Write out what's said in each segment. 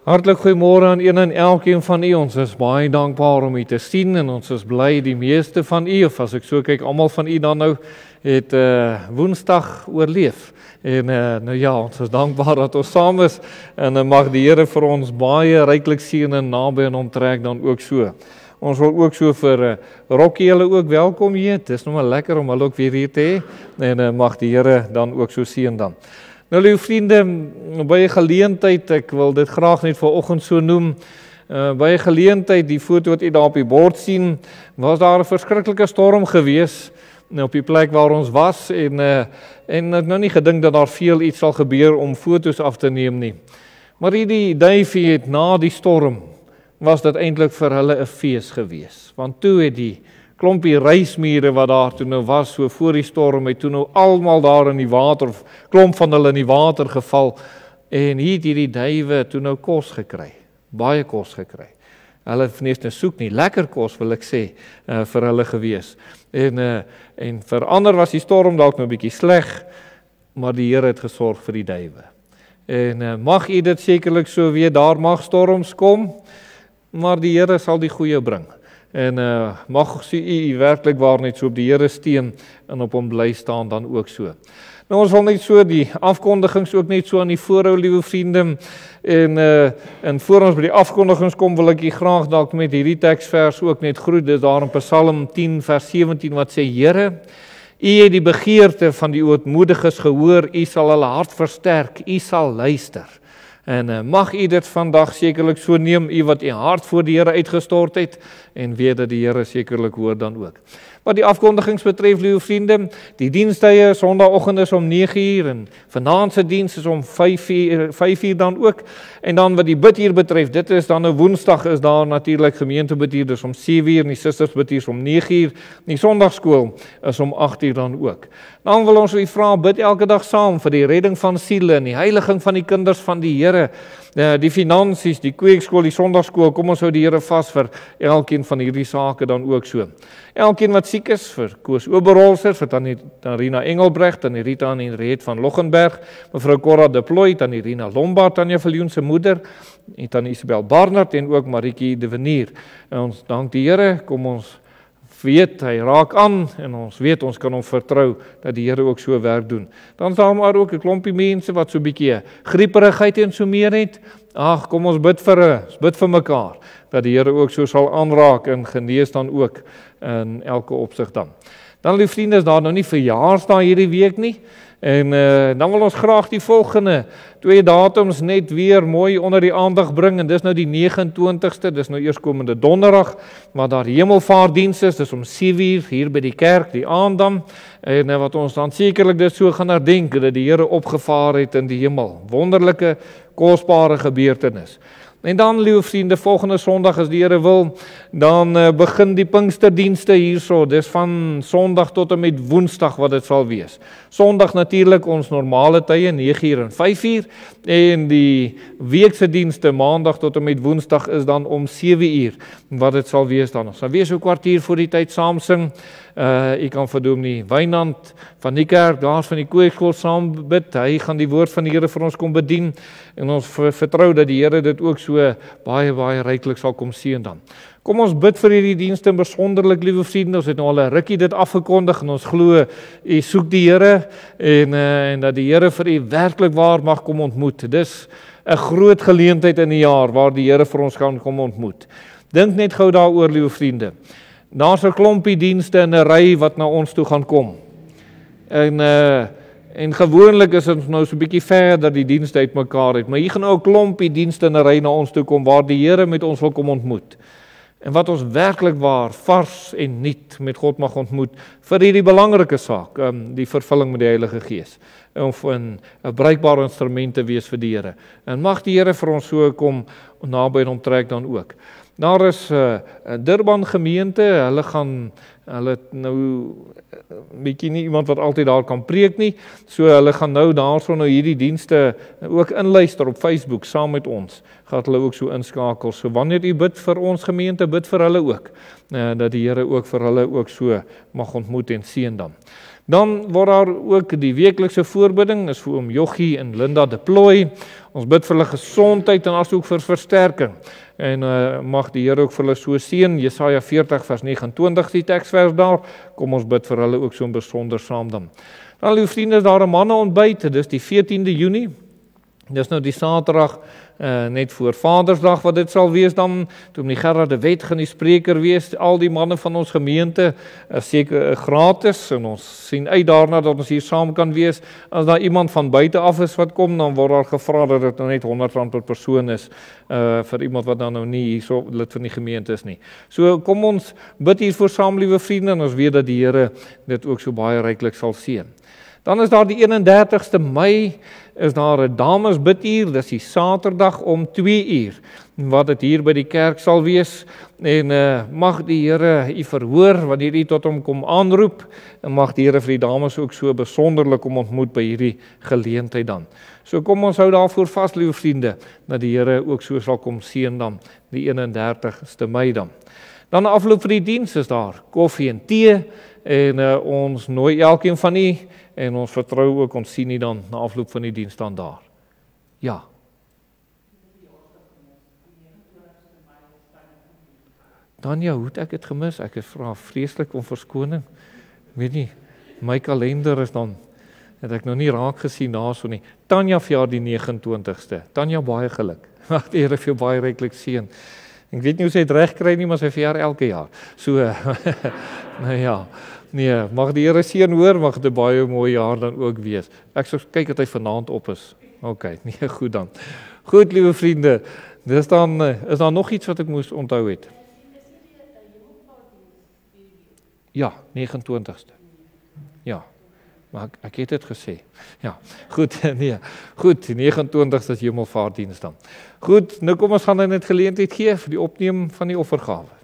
Hartlik goeiemôre aan een en elkeen van u. Ons is baie dankbaar om u te sien en ons is bly die meeste van u, of as ek so kyk, almal van u dan nou het Woensdag oorleef. En nou ja, ons is dankbaar dat ons saam is en mag die Here vir ons baie ryklik seën en naby aan hom trek dan ook so. Ons wil ook so vir Rokkie hulle ook welkom hier. Het is nou maar lekker om hulle ook weer hier te hê en mag die Here dan ook so seën dan. Nou lieve vriende, by 'n geleentheid, ek wil dit graag net vanoggend so noem, by 'n geleentheid, die foto wat u daar op die bord sien, was daar 'n verskriklike storm gewees op die plek waar ons was en ek nou nie gedink dat daar veel iets sal gebeur om foto's af te neem nie. Maar hierdie duifie het na die storm, was dit eintlik vir hulle 'n fees gewees, want toe het die klompie reismure wat daar toe nou was, so voor die storm, het toe nou almal daar in die water, of klomp van hulle in die water geval, en hier het hierdie duwe toe nou kos gekry, baie kos gekry. Hulle het nie eens soek nie, lekker kos wil ek sê, vir hulle gewees. En vir ander was die storm dalk nou 'n bietjie sleg, maar die Here het gesorg vir die duwe. En mag u dit sekerlik so weer, daar mag storms kom, maar die Here sal die goeie bring. En mag u werklik waar net so op die Here steun en op hom bly staan dan ook so. Nou ons wil net so die afkondigings ook net so aan die voorhou, liewe vriende. En voor ons by die afkondigings kom, wil ek u graag dalk met hierdie teksvers ook net groet. Dit is daar in Psalm 10 vers 17 wat sê: Here, u het die begeerte van die ootmoediges gehoor, u sal hulle hart versterk, u sal luister. En mag u dit vandag sekerlik so neem, u wat u hart voor die Here uitgestort het, en weet dat die Here sekerlik hoor dan ook. Wat die afkondigings betref, liewe vriende, die dienstye Sondagoggend is om 9:00 en vanaand se diens is om 5:00 dan ook. En dan wat die biduur betref, dit is dan 'n Woensdag, is daar natuurlik gemeentebiduur, dis om 7:00 en die susters biduur om 9:00. Die Sondagskool is om 8:00 dan ook. Dan wil ons u vra, bid elke dag saam vir die redding van siele en die heiliging van die kinders van die Here, die finansies, die kweekskool, die Sondagskool. Kom ons hou die Here vas vir elkeen van hierdie sake dan ook so. Elkeen wat siek is, vir Koos Oberholzer, vir Tannie Rina Engelbrecht, Tannie Rita en Henriette van Loggenberg, mevrou Cora de Plooy, Tannie Rina Lombard, Tanya Viljoen se moeder, en Tannie Isabel Barnard en ook Maritjie de Venier. En ons dank die Here, kom ons weet, hy raak aan, en ons weet, ons kan hom vertrou, dat die Here ook so werk doen. Dan sal maar ook 'n klompie mense, wat so 'n bietjie grieperigheid en so meer het, ag, kom ons bid vir mekaar, dat die Here ook so sal aanraak, en genees dan ook, in elke opsig dan. Dan, lieve vriende, is daar nou nie verjaarsdae hierdie week nie, en dan wil ons graag die volgende 2 datums net weer mooi onder die aandag bring, en dis nou die 29ste, dis nou eerskomende donderdag, maar daar hemelvaartdiens is, dis om 7:00 hier by die kerk, die aand dan, en wat ons dan sekerlik dit so gaan herdenk, dat die Here opgevaar het in die hemel, wonderlike, kosbare gebeurtenis. En dan, liewe vriende, volgende Sondag, as die Here wil, dan begin die Pinksterdienste hierso. Dis van Sondag tot en met Woensdag wat dit sal wees. Sondag natuurlik ons normale tye, 9:00 en 5:00, en die weekse dienste, Maandag tot en met Woensdag, is dan om 7:00, wat dit sal wees dan. Ons sal weer so 'n kwartier voor die tyd saam sing. U kan vir Dominee Wynand van die kerk, daar van die kweekskool saam bid. Hy gaan die woord van die Here vir ons kom bedien, en ons vertrou dat die Here dit ook so baie, baie ryklik sal kom seën dan. Kom ons bid vir hierdie dienste besonderlik, liewe vriende. Ons het nou al 'n rukkie dit afgekondig, en ons glo u soek die Here, en dat die Here vir u werklik waar mag kom ontmoet. Dis 'n groot geleentheid in die jaar waar die Here vir ons gaan kom ontmoet. Dink net gou daaroor, liewe vriende. Daar's 'n klompie dienste in 'n ry wat na ons toe gaan kom. En gewoonlik is ons nou so 'n bietjie verder die dienste uitmekaar het, maar hier gaan nou 'n klompie dienste in 'n ry na ons toe kom waar die Here met ons wil kom ontmoet. En wat ons werklik waar vars en nuut met God mag ontmoet vir hierdie belangrike saak, die vervulling met die Heilige Gees, of 'n bruikbare instrument te wees vir die Here. En mag die Here vir ons so kom naby hom trek dan ook. Daar is 'n Durban gemeente, hulle het nou bietjie nie iemand wat altyd daar kan preek nie, so hulle gaan nou daarso nou hierdie dienste ook inluister op Facebook saam met ons, gaan hulle ook so inskakel. So wanneer u bid vir ons gemeente, bid vir hulle ook, dat die Here ook vir hulle ook so mag ontmoet en seën dan. Dan word daar ook die weeklikse voorbidding, is vir oom Jochie en Linda de Plooi. Ons bid vir hulle gesondheid en asook vir versterking. En mag die Here ook vir hulle so seën. Jesaja 40 vers 29 die teksvers daar. Kom ons bid vir hulle ook so besonder saam dan. Dan lieve vriende, is daar 'n manne ontbyt, dis die 14de Junie. Dis nou die Saterdag net voor Vadersdag wat dit sal wees dan. Dominee Gerard de Wet gaan die spreker wees. Al die manne van ons gemeente is seker gratis en ons sien uit daarna dat ons hier saam kan wees. As daar iemand van buite af is wat kom, dan word daar gevra dat dit nou net R100 per persoon is vir iemand wat dan nou nie hierso lid van die gemeente is nie. So kom ons bid hiervoor saam, liewe vriende, en ons weet dat die Here dit ook so baie ryklik sal seën. Dan is daar die 31ste Mei, is daar 'n damesbiduur, dis die Saterdag om 2 uur, wat dit hier by die kerk sal wees, en mag die Here u verhoor, wanneer u tot hom kom aanroep, en mag die Here vir die dames ook so besonderlik kom ontmoet by hierdie geleentheid dan. So kom ons hou daarvoor vas, liewe vriende, dat die Here ook so sal kom seën dan, die 31ste Mei dan. Dan afloop vir die diens is daar koffie en tee, en ons nooi elkeen van u, en ons vertrou ook, ons sien u dan na afloop van die diens dan daar. Ja. Tanya, hoe het ek het gemis? Ek het vra vreeslik om verskoning. Weet nie, my kalender is dan, het ek nou nie raak gesien daarso nie. Tanya verjaar die 29ste. Tanya, baie geluk. Mag die Here vir jou baie ryklik seën. Ek weet nie hoe sy het reg kry nie, maar sy verjaar elke jaar. So, nou ja. Nee, mag die Here seën hoor, mag dit 'n baie mooi jaar dan ook wees. Ek sal kyk dat hy vanaand op is. OK, nee, goed dan. Goed, liewe vriende, dis dan is daar nog iets wat ek moes onthou het? Ja, 29ste. Ja. Maar ek het dit gesê. Ja, goed, nee. Goed, die 29ste is Hemelvaartdiens dan. Goed, nou kom ons gaan net geleentheid gee vir die opneem van die offergawe.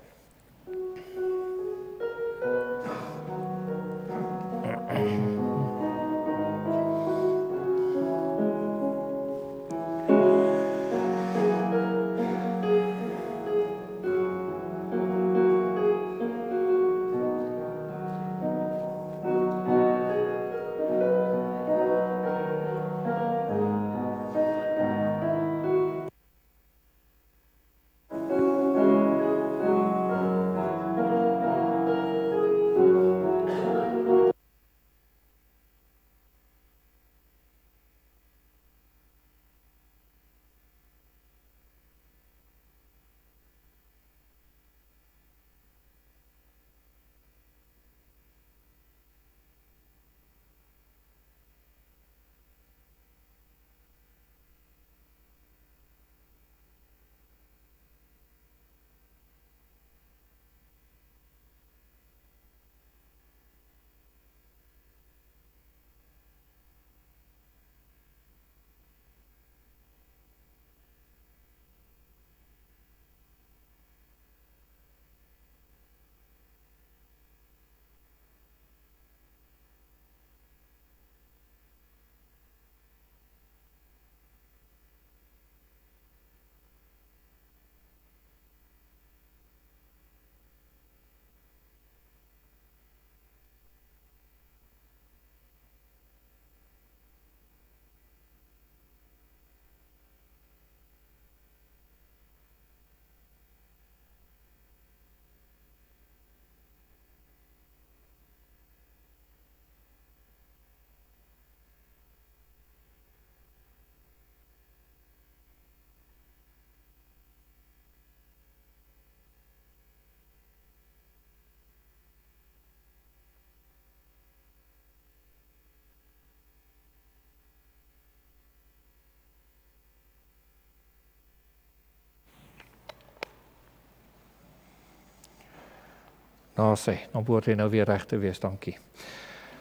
Daar sê, dan behoort hy nou weer reg te wees, dankie.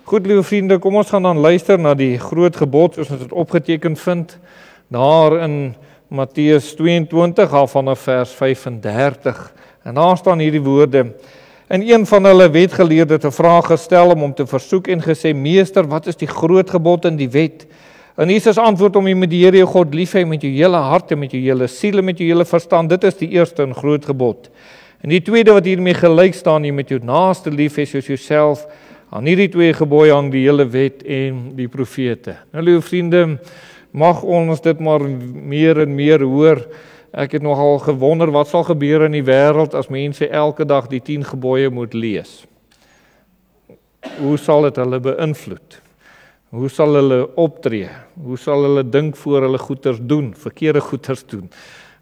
Goed, liewe vriende, kom ons gaan dan luister na die groot gebod, soos ons dit opgeteken vind, daar in Matteus 22, al vanaf vers 35. En daar staan hierdie woorde: en een van hulle wetgeleerde het 'n vraag gestel om hom te versoek en gesê: Meester, wat is die groot gebod in die wet? En Jesus antwoord hom: jy moet die Here jou God lief hê met jou hele hart en met jou hele siel en met jou hele verstand. Dit is die eerste en groot gebod. En die tweede wat hiermee gelyk staan, jy met jou naaste lief hê soos jouself. Aan hierdie 2 gebooie hang die hele wet en die profete. Nou, liewe vriende, mag ons dit maar meer en meer hoor. Ek het nogal gewonder wat sal gebeur in die wêreld as mense elke dag die 10 gebooie moet lees. Hoe sal dit hulle beïnvloed? Hoe sal hulle optree? Hoe sal hulle dink voor hulle goeders doen, verkeerde goeders doen,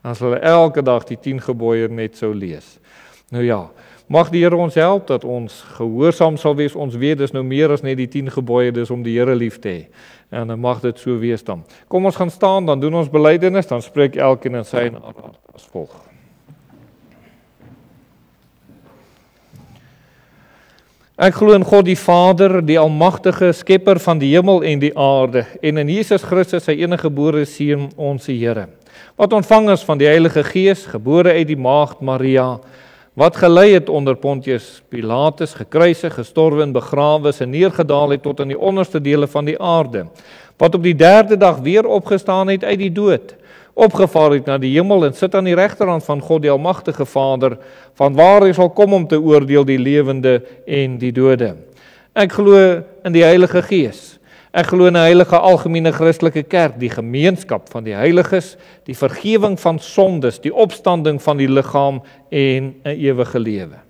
as hulle elke dag die 10 gebooie net sou lees? Nou ja, mag die Here ons help dat ons gehoorsaam sal wees. Ons weet dis nou meer as net die 10 gebooie, dis om die Here lief te hê. En dan mag dit so wees dan. Kom ons gaan staan, dan doen ons belydenis, dan spreek elkeen in sy naam as volg. Ek glo in God die Vader, die almagtige skepper van die hemel en die aarde, en in Jesus Christus, sy enige gebore Seun, ons Here, wat ontvang is van die Heilige Gees, gebore uit die maagd Maria, wat gelei het onder Pontius Pilatus, gekruisig, gestorwe en begrawe is en neergedaal het tot in die onderste dele van die aarde, wat op die 3de dag weer opgestaan het uit die dood, opgevaar het na die hemel en sit aan die regterhand van God die almagtige Vader, vanwaar hy sal kom om te oordeel die lewende en die dode. Ek glo in die Heilige Gees. Ek glo in 'n heilige algemene Christelike kerk, die gemeenskap van die heiliges, die vergifnis van sondes, die opstanding van die liggaam en 'n ewige lewe.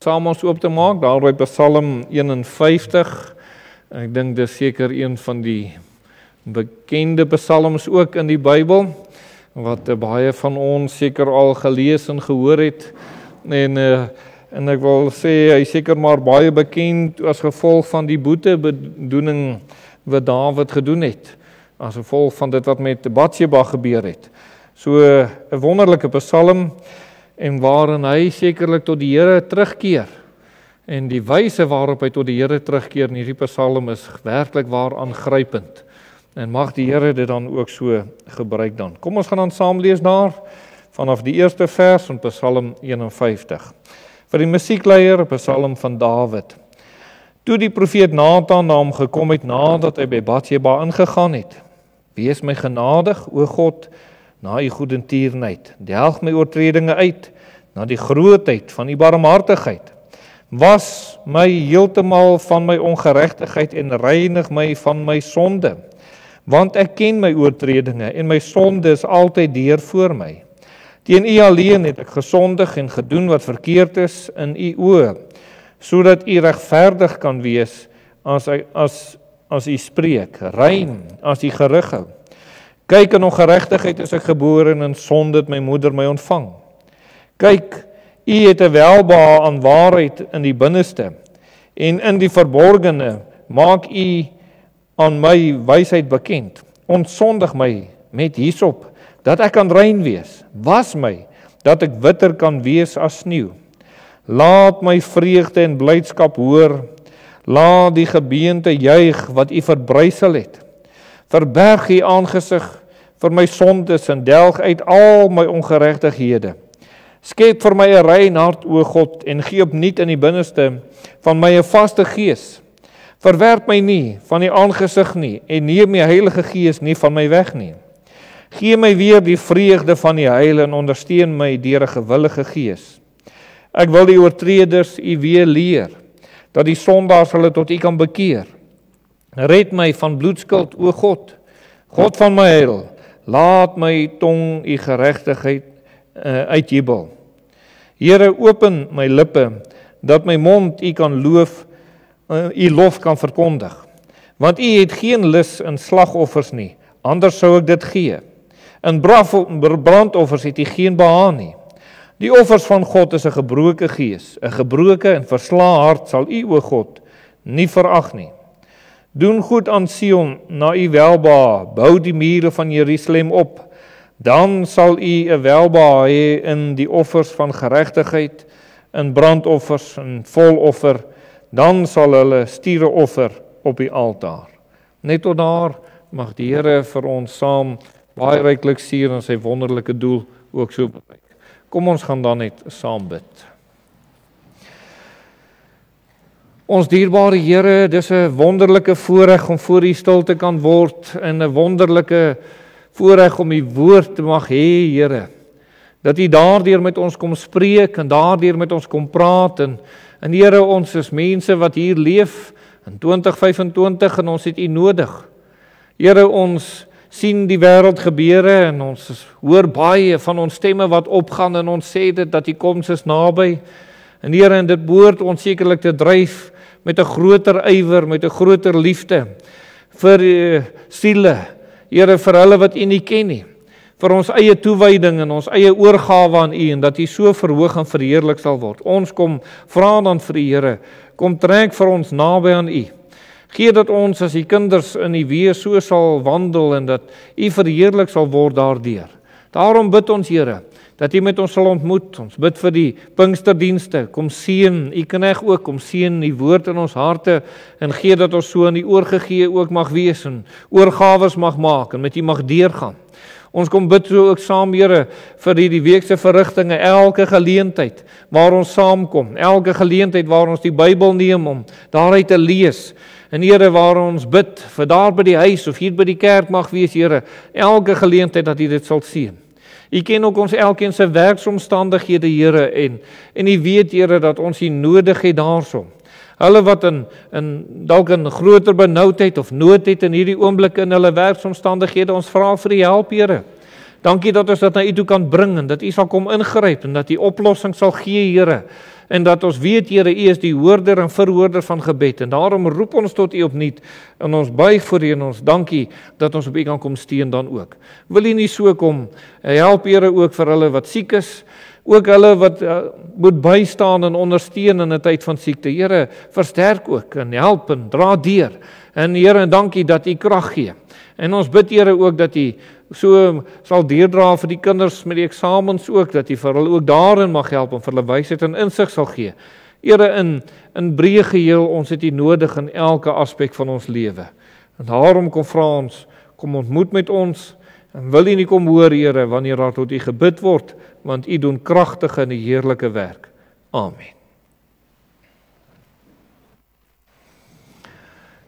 Saam ons oop te maak, daar by Psalm 51. Ek dink dis seker een van die bekende psalms ook in die Bybel, wat baie van ons seker al gelees en gehoor het. En ek wil sê, hy seker maar baie bekend as gevolg van die boetebedoening wat Dawid gedoen het, as gevolg van dit wat met Batseba gebeur het. So 'n wonderlike psalm, en waarin hy sekerlik tot die Here terugkeer. En die wyse waarop hy tot die Here terugkeer in hierdie psalm is werklik waar aangrypend. En mag die Here dit dan ook so gebruik dan. Kom ons gaan dan saam lees daar, vanaf die eerste vers van Psalm 51. Vir die musiekleier, 'n psalm van Dawid. Toe die profeet Nathan na hom gekom het, nadat hy by Batseba ingegaan het. Wees my genadig, o God, na u goedertierenheid, delg my oortredinge uit, na die grootheid van u barmhartigheid. Was my heeltemal van my ongeregtigheid en reinig my van my sonde, want ek ken my oortredinge en my sonde is altyd deur voor my. Teen u alleen het ek gesondig en gedoen wat verkeerd is in u oë, sodat u regverdig kan wees as u spreek, rein as u gerig hou. Kyk, in ongeregtigheid is ek gebore en in sonde het my moeder my ontvang. Kyk, u het 'n welbehae aan waarheid in die binneste, en in die verborgene maak u aan my wysheid bekend. Ontsondig my met hyssop, dat ek kan rein wees. Was my, dat ek witter kan wees as sneeu. Laat my vreugde en blydskap hoor. Laat die gebeente juig wat u verbrysel het. Verberg u aangesig vir my sondes en delg uit al my ongeregtighede. Skep vir my 'n rein hart, o God, en gee opnuut in die binneste van my 'n vaste gees. Verwerp my nie van die aangesig nie, en neem die Heilige Gees nie van my weg nie. Gee my weer die vreugde van die heil en ondersteun my deur 'n gewillige gees. Ek wil die oortreders u weer leer, dat die sondaars hulle tot u kan bekeer. Red my van bloedskuld, o God, God van my heil. Laat my tong u geregtigheid uitjubel. Here, open my lippe, dat my mond u kan loof, u lof kan verkondig. Want u het geen lus in slagoffers nie. anders sou ek dit gee. In brandoffers het U geen behaag nie. Die offers van God is 'n gebroke gees, 'n gebroke en verslae hart sal U, o God, nie verag nie. Doen goed aan Sion na U welbehaag, bou die mure van Jerusalem op. Dan sal U 'n welbehaag hê in die offers van geregtigheid, in brandoffers en voloffer. Dan sal hulle stiere offer op die altaar. Net tot daar mag die Here vir ons saam baie ryklik seën en sy wonderlike doel ook so bereik. Kom ons gaan dan net saam bid. Ons dierbare Here, dis 'n wonderlike voorreg om voor U stil te kan word en 'n wonderlike voorreg om U woord te mag hê, Here. Dat U daardeur met ons kom spreek en daardeur met ons kom praat en Here, ons is mense wat hier leef in 2025 en ons het U nodig. Here, ons sien die wêreld gebeure en ons hoor baie van ons stemme wat opgaan en ons sê dit dat die koms is naby. En Here, en dit behoort ons sekerlik te dryf met 'n groter ywer, met 'n groter liefde vir siele. Here, vir hulle wat U nie ken nie. Vir ons eie toewyding en ons eie oorgawe aan U en dat U so verhoog en verheerlik sal word. Ons kom vra dan vir U, Here, kom trek vir ons naby aan U. Gee dat ons as U kinders in U wees so sal wandel en dat U verheerlik sal word daardeur. Daarom bid ons, Here, dat U met ons sal ontmoet. Ons bid vir die Pinksterdienste. Kom seën U knegt ook, kom seën U woord in ons harte en gee dat ons so in U oorgegee ook mag wees en oorgawes mag maak en met U mag deurgaan. Ons kom bid so ook saam, Here, vir hierdie week se verrigtinge, elke geleentheid waar ons saamkom, elke geleentheid waar ons die Bybel neem om daaruit te lees. En Here, waar ons bid vir daar by die huis of hier by die kerk mag wees, Here, elke geleentheid dat U dit sal sien. U ken ook ons elkeen se werksomstandighede, Here, en U weet, Here, dat ons U nodig het daarso. Hulle wat dalk in groter benoudheid of nood het in hierdie oomblik in hulle werksomstandighede, ons vra vir U help, Here. Dankie dat ons dit na U toe kan bring en dat U sal kom ingryp en dat U oplossing sal gee, Here. En dat ons weet, Here, U is die hoorder en verhoorder van gebed. En daarom roep ons tot U opnuut en ons buig voor U en ons dankie dat ons op U kan kom steun dan ook. Wil U nie so kom, help, Here, ook vir hulle wat siek is, ook hulle wat moet bystaan en ondersteun in 'n tyd van siekte. Here, versterk ook en help en dra deur. En Here, dankie dat U krag gee. En ons bid, Here, ook dat U so sal deurdra vir die kinders met die eksamens ook, dat U vir hulle ook daarin mag help en vir hulle wysheid en insig sal gee. Here, in breë geheel, ons het U nodig in elke aspek van ons lewe. En daarom kom vra ons, kom ontmoet met ons, en wil U nie kom hoor, Here, wanneer daar tot U gebid word, want U doen kragtige en heerlike werk. Amen.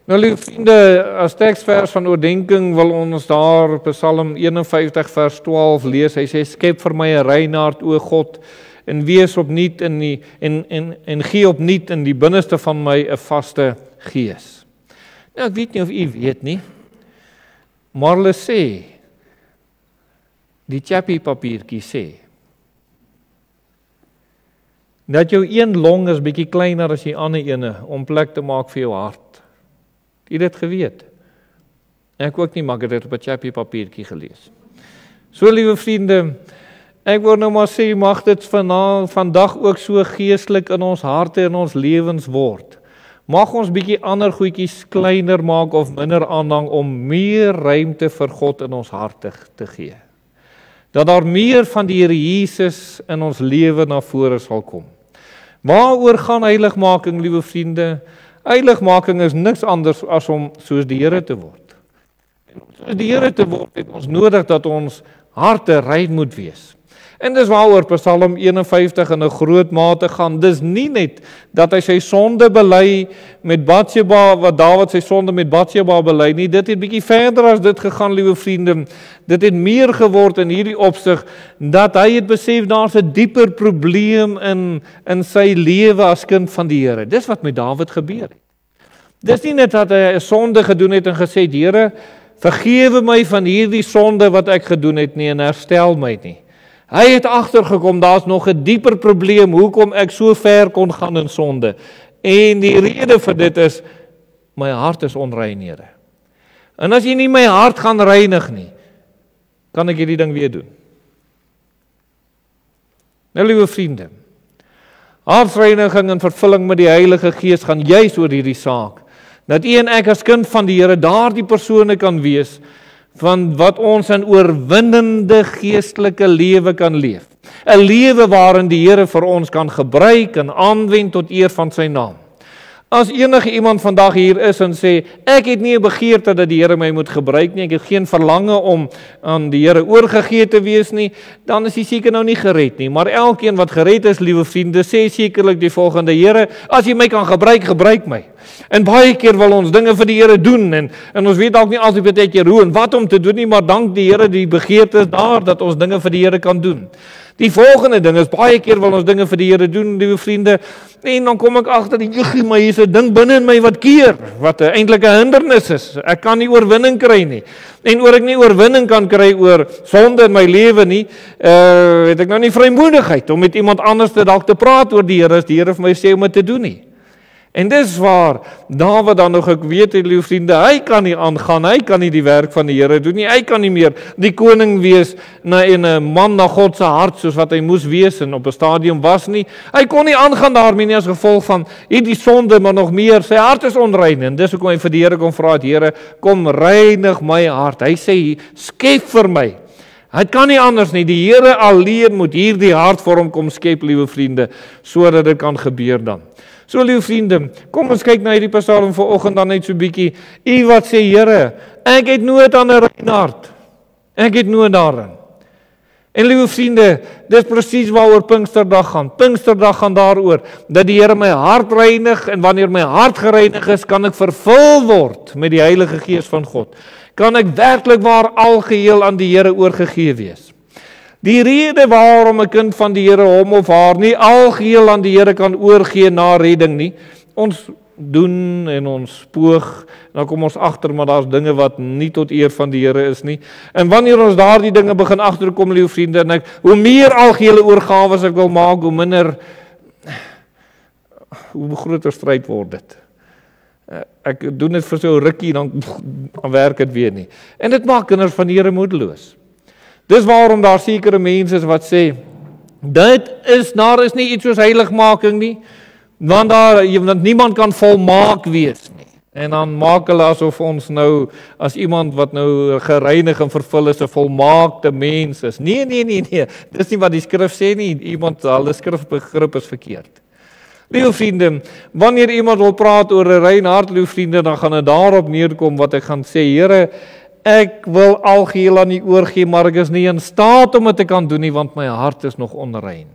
Nou, lieve vriende, as teksvers van oordenking wil ons daar Psalm 51 vers 12 lees. Hy sê, skep vir my 'n rein hart, o God, en wees opnuut en gee opnuut in die binneste van my 'n vaste gees. Nou, ek weet nie of u weet nie, maar hulle sê, die Chappie papiertjie sê, dat jou een long is bietjie kleiner as die ander ene om plek te maak vir jou hart. Het jy dit geweet? Ek ook nie, maar ek het dit op 'n Chappie papiertjie gelees. So, liewe vriende, ek wil nou maar sê, mag dit vandag ook so geestelik in ons harte en ons lewens word. Mag ons bietjie ander goedjies kleiner maak of minder aanhang om meer ruimte vir God in ons harte te gee. Dat daar meer van die Here Jesus in ons lewe na vore sal kom. Waaroor gaan heiligmaking, liewe vriende? Heiligmaking is niks anders as om soos die Here te word. En om soos die Here te word, het ons nodig dat ons harte rein moet wees. En dis waaroor Psalm 51 in 'n groot mate gaan. Dis nie net dat hy sy sonde bely met Batseba, wat Dawid sy sonde met Batseba bely nie. Dit het bietjie verder as dit gegaan, liewe vriende. Dit het meer geword in hierdie opsig, dat hy het besef daar's 'n dieper probleem in sy lewe as kind van die Here. Dis wat met Dawid gebeur het. Dis nie net dat hy 'n sonde gedoen het en gesê, Here, vergewe my van hierdie sonde wat ek gedoen het nie en herstel my nie. Hy het agtergekom, daar's nog 'n dieper probleem, hoekom ek so ver kon gaan in sonde. En die rede vir dit is, my hart is onrein, Here. En as jy nie my hart gaan reinig nie, kan ek hierdie ding weer doen. Nou, liewe vriende, hartsreiniging en vervulling met die Heilige Gees gaan juis oor hierdie saak, dat u en ek as kind van die Here daardie persone kan wees, van wat ons in oorwinnende geestelike lewe kan leef. 'n Lewe waarin die Here vir ons kan gebruik en aanwend tot eer van sy naam. As enige iemand vandag hier is en sê, ek het nie 'n begeerte dat die Here my moet gebruik nie, ek het geen verlange om aan die Here oorgegee te wees nie, dan is hy seker nou nie gered nie. Maar elkeen wat gered is, liewe vriende, sê sekerlik die volgende: Here, as jy my kan gebruik, gebruik my. En baie keer wil ons dinge vir die Here doen, en ons weet dalk nie altyd baie keer hoe en wat om te doen nie, maar dank die Here, die begeerte is daar, dat ons dinge vir die Here kan doen. Die volgende ding is, baie keer wil ons dinge vir die Here doen, liewe vriende, en dan kom ek agter, maar hier is 'n ding binne in my wat keer, wat eintlik 'n hindernis is. Ek kan nie oorwinning kry nie. En oor ek nie oorwinning kan kry oor sonde in my lewe nie, het ek nou nie vrymoedigheid om met iemand anders dalk te praat oor die Here, as die Here vir my sê om dit te doen nie. En dis waar Dawid dan nog, ek weet, liewe vriende, hy kan nie aangaan, hy kan nie die werk van die Here doen nie, hy kan nie meer die koning wees en 'n man na God se hart soos wat hy moes wees en op 'n stadium was nie. Hy kon nie aangaan daarmee nie as gevolg van hierdie sonde, maar nog meer, sy hart is onrein, en dis hoekom hy vir die Here kom vra, Here, kom reinig my hart. Hy sê, skep vir my. Hy kan nie anders nie, die Here alleen moet hierdie hart vir hom kom skep, liewe vriende, sodat dit kan gebeur dan. So, liewe vriende, kom ons kyk na hierdie psalm vanoggend dan net so bietjie. U wat sê, Here, ek het nood aan 'n rein hart. Ek het nood daarin. En liewe vriende, dis presies waaroor Pinksterdag gaan. Pinksterdag gaan daaroor dat die Here my hart reinig, en wanneer my hart gereinig is, kan ek vervul word met die Heilige Gees van God. Kan ek werklik waar algeheel aan die Here oorgegee wees. Die rede waarom 'n kind van die Here hom of haar nie algeheel aan die Here kan oorgee na redding nie, ons doen en ons poog, en dan kom ons agter, maar daar's dinge wat nie tot eer van die Here is nie. En wanneer ons daardie dinge begin agterkom, liewe vriende, en hoe meer algehele oorgawe ek wil maak, hoe groter stryd word dit. Ek doen dit vir so 'n rukkie, dan werk dit weer nie. En dit maak kinders van die Here moedeloos. Dis waarom daar sekere mense is wat sê, daar is nie iets soos heiligmaking nie, want niemand kan volmaak wees nie. En dan maak hulle asof ons nou, as iemand wat nou gereinig en vervul is, 'n volmaakte mens is. Nee, dis nie wat die skrif sê nie, hulle skrifbegrip is verkeerd. Liewe vriende, wanneer iemand wil praat oor 'n rein hart, liewe vriende, dan gaan dit daarop neerkom wat ek gaan sê, Here, ek wil algeheel aan U oorgee, maar ek is nie in staat om dit te kan doen nie, want my hart is nog onrein.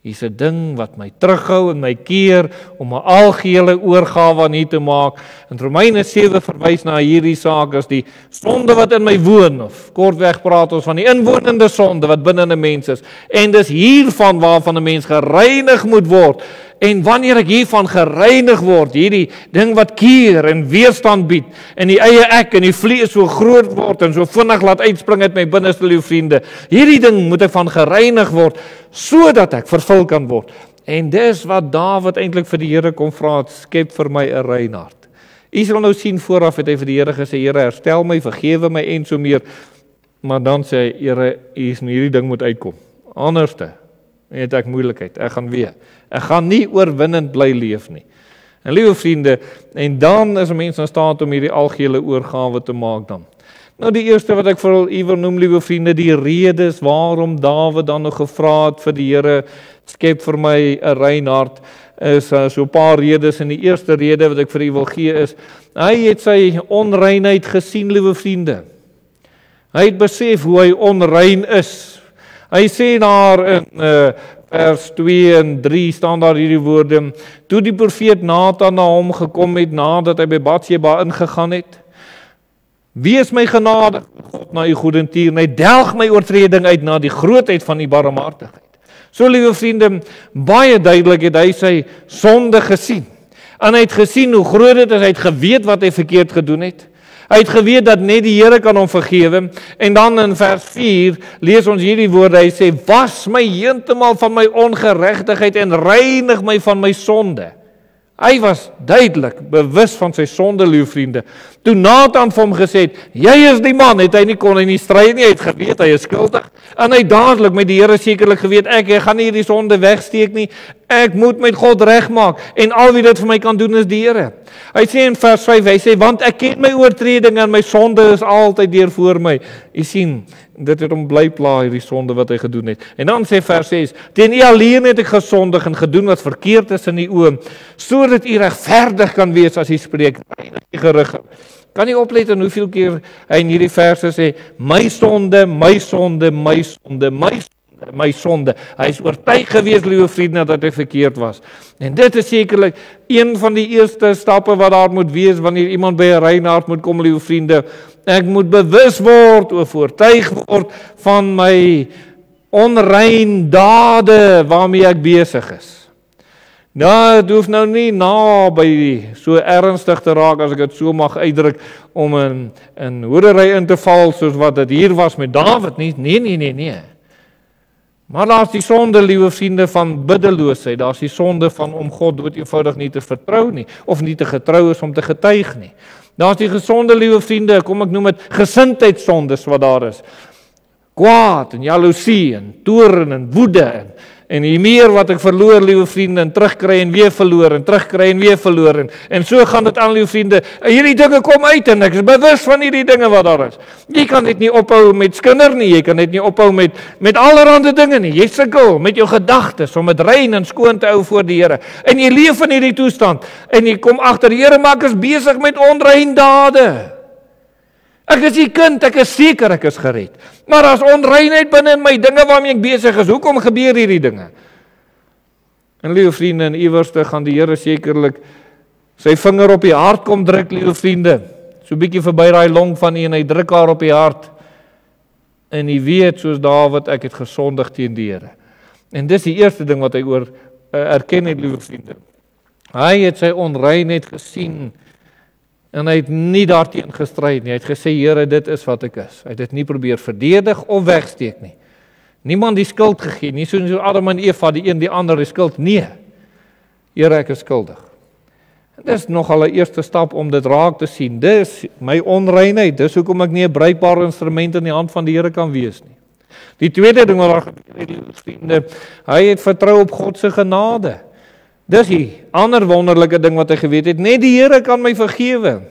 Hier's 'n ding wat my terughou en my keer om 'n algehele oorgawe aan U te maak. En Romeine 7 verwys na hierdie saak as die sonde wat in my woon, of kortweg praat ons van die inwonende sonde wat binne 'n mens is. En dis hiervan waarvan 'n mens gereinig moet word. En wanneer ek hiervan gereinig word, hierdie ding wat keer en weerstand bied, en die eie ek en die vlees so groot word en so vinnig laat uitspring uit my binneste, liewe vriende, hierdie ding moet ek van gereinig word, sodat ek vervul kan word. En dis wat Dawid eintlik vir die Here kom vra, skep vir my 'n rein hart. U sal nou sien, vooraf het hy vir die Here gesê, Here, herstel my, vergewe my en so meer. Maar dan sê hy, Here, hierdie ding moet uitkom. Anderste het ek moeilikheid, ek gaan weer. Ek gaan nie oorwinnend bly leef nie. En liewe vriende, en dan is 'n mens in staat om hierdie algehele oorgawe te maak dan. Nou die eerste wat ek vir u wil noem, liewe vriende, die redes waarom Dawid dan nog gevra het vir die Here, skep vir my 'n rein hart, is so 'n paar redes. En die eerste rede wat ek vir u wil gee is, hy het sy onreinheid gesien, liewe vriende. Hy het besef hoe hy onrein is. Hy sê daar in vers 2 en 3 staan daar hierdie woorde, toe die profeet Nathan na hom gekom het, nadat hy by Batseba ingegaan het, wees my genadig, God, na u goedertierenheid, delg my oortreding uit na die grootheid van u barmhartigheid. So, liewe vriende, baie duidelik het hy sy sonde gesien. En hy het gesien hoe groot dit is, hy het geweet wat hy verkeerd gedoen het. Hy het geweet dat net die Here kan hom vergewe. En dan in vers 4 lees ons hierdie woorde, hy sê, was my heeltemal van my ongeregtigheid en reinig my van my sonde. Hy was duidelik bewus van sy sonde, liewe vriende. Toe Nathan vir hom gesê het, jy is die man, kon hy nie stry nie, hy het geweet, hy is skuldig. En hy dadelik met die Here sekerlik geweet, ek gaan nie hierdie sonde wegsteek nie, ek moet met God regmaak, en al wie dit vir my kan doen is die Here. Hy sê in vers 5, hy sê, want ek ken my oortreding en my sonde is altyd deur voor my. Jy sien, dit het hom bly pla, hierdie sonde wat hy gedoen het. En dan sê vers 6, teen U alleen het ek gesondig en gedoen wat verkeerd is in U oë, sodat U regverdig kan wees as U spreek, gerig. Kan jy oplet in hoeveel keer hy in hierdie verse sê, my sonde, my sonde, my sonde, my sonde, my sonde. Hy is oortuig gewees, liewe vriende, dat hy verkeerd was. En dit is sekerlik een van die eerste stappe wat daar moet wees, wanneer iemand by 'n reinaard moet kom, liewe vriende. Ek moet bewus word, of oortuig word van my onrein dade waarmee ek besig is. Nou, het hoef nou nie naby so ernstig te raak, as ek dit so mag uitdruk, om in hoedery in te val, soos wat dit hier was met Dawid nie. Nee. Maar daar is die sonde, liewe vriende, van biddeloosheid. Daar is die sonde van om God dood eenvoudig nie te vertrou nie, of nie te getrou is om te getuig nie. Daar is die gesonde, liewe vriende, kom ek noem dit, gesindheidssondes wat daar is. Kwaad en jaloesie en toorn en woede en die meer wat ek verloor, liewe vriende, en terugkry en weer verloor en terugkry en weer verloor en so gaan dit aan, liewe vriende. Hierdie dinge kom uit en ek is bewus van hierdie dinge wat daar is. Jy kan dit nie ophou met skinder nie, jy kan dit nie ophou met allerhande dinge nie. Jy sukkel met jou gedagtes om dit rein en skoon te hou voor die Here. En jy leef in hierdie toestand en jy kom agter, die Here maak is besig met onrein dade. Ek is die kind, ek is seker ek is gered. Maar as onreinheid binne in my dinge waarmee ek besig is, hoekom gebeur hierdie dinge? En liewe vriende, in iewerste gaan die Here sekerlik sy vinger op die hart kom druk, liewe vriende. So 'n bietjie verby daai long van U en hy druk haar op die hart. En hy weet, soos Dawid, ek het gesondig teen die Here. En dis die eerste ding wat hy erken het, liewe vriende. Hy het sy onreinheid gesien. En hy het nie daarteen gestry nie. Hy het gesê, Here, dit is wat ek is. Hy het dit nie probeer verdedig of wegsteek nie. Niemand die skuld gegee, nie soos Adam en Eva, die een die ander die skuld. Nee, Here, ek is skuldig. En dis nogal 'n eerste stap om dit raak te sien. Dis my onreinheid, dis hoekom ek nie 'n bruikbare instrument in die hand van die Here kan wees nie. Die tweede ding wat daar gebeur het, liewe vriende, hy het vertrou op God se genade. Dis die ander wonderlike ding wat hy geweet het, net die Here kan my vergewe.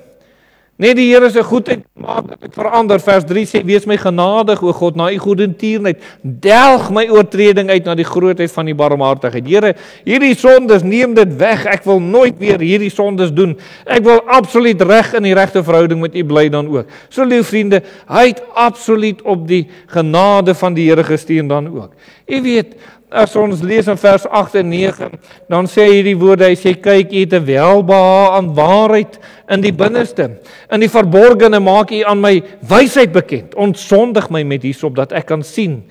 Net die Here se goedheid maak dat ek verander. Vers 3 sê, wees my genadig, o God, na U goedertierenheid. Delg my oortreding uit na die grootheid van die barmhartigheid. Here, hierdie sondes, neem dit weg. Ek wil nooit weer hierdie sondes doen. Ek wil absoluut reg in die regte verhouding met U bly dan ook. So, liewe vriende, hy het absoluut op die genade van die Here gesteun dan ook. U weet, as ons lees in vers 8 en 9, dan sê hy die woorde, hy sê, kyk, U het 'n welbehae aan waarheid in die binneste. In die verborgene maak U aan my wysheid bekend. Ontsondig my met hierop, dat ek kan sien,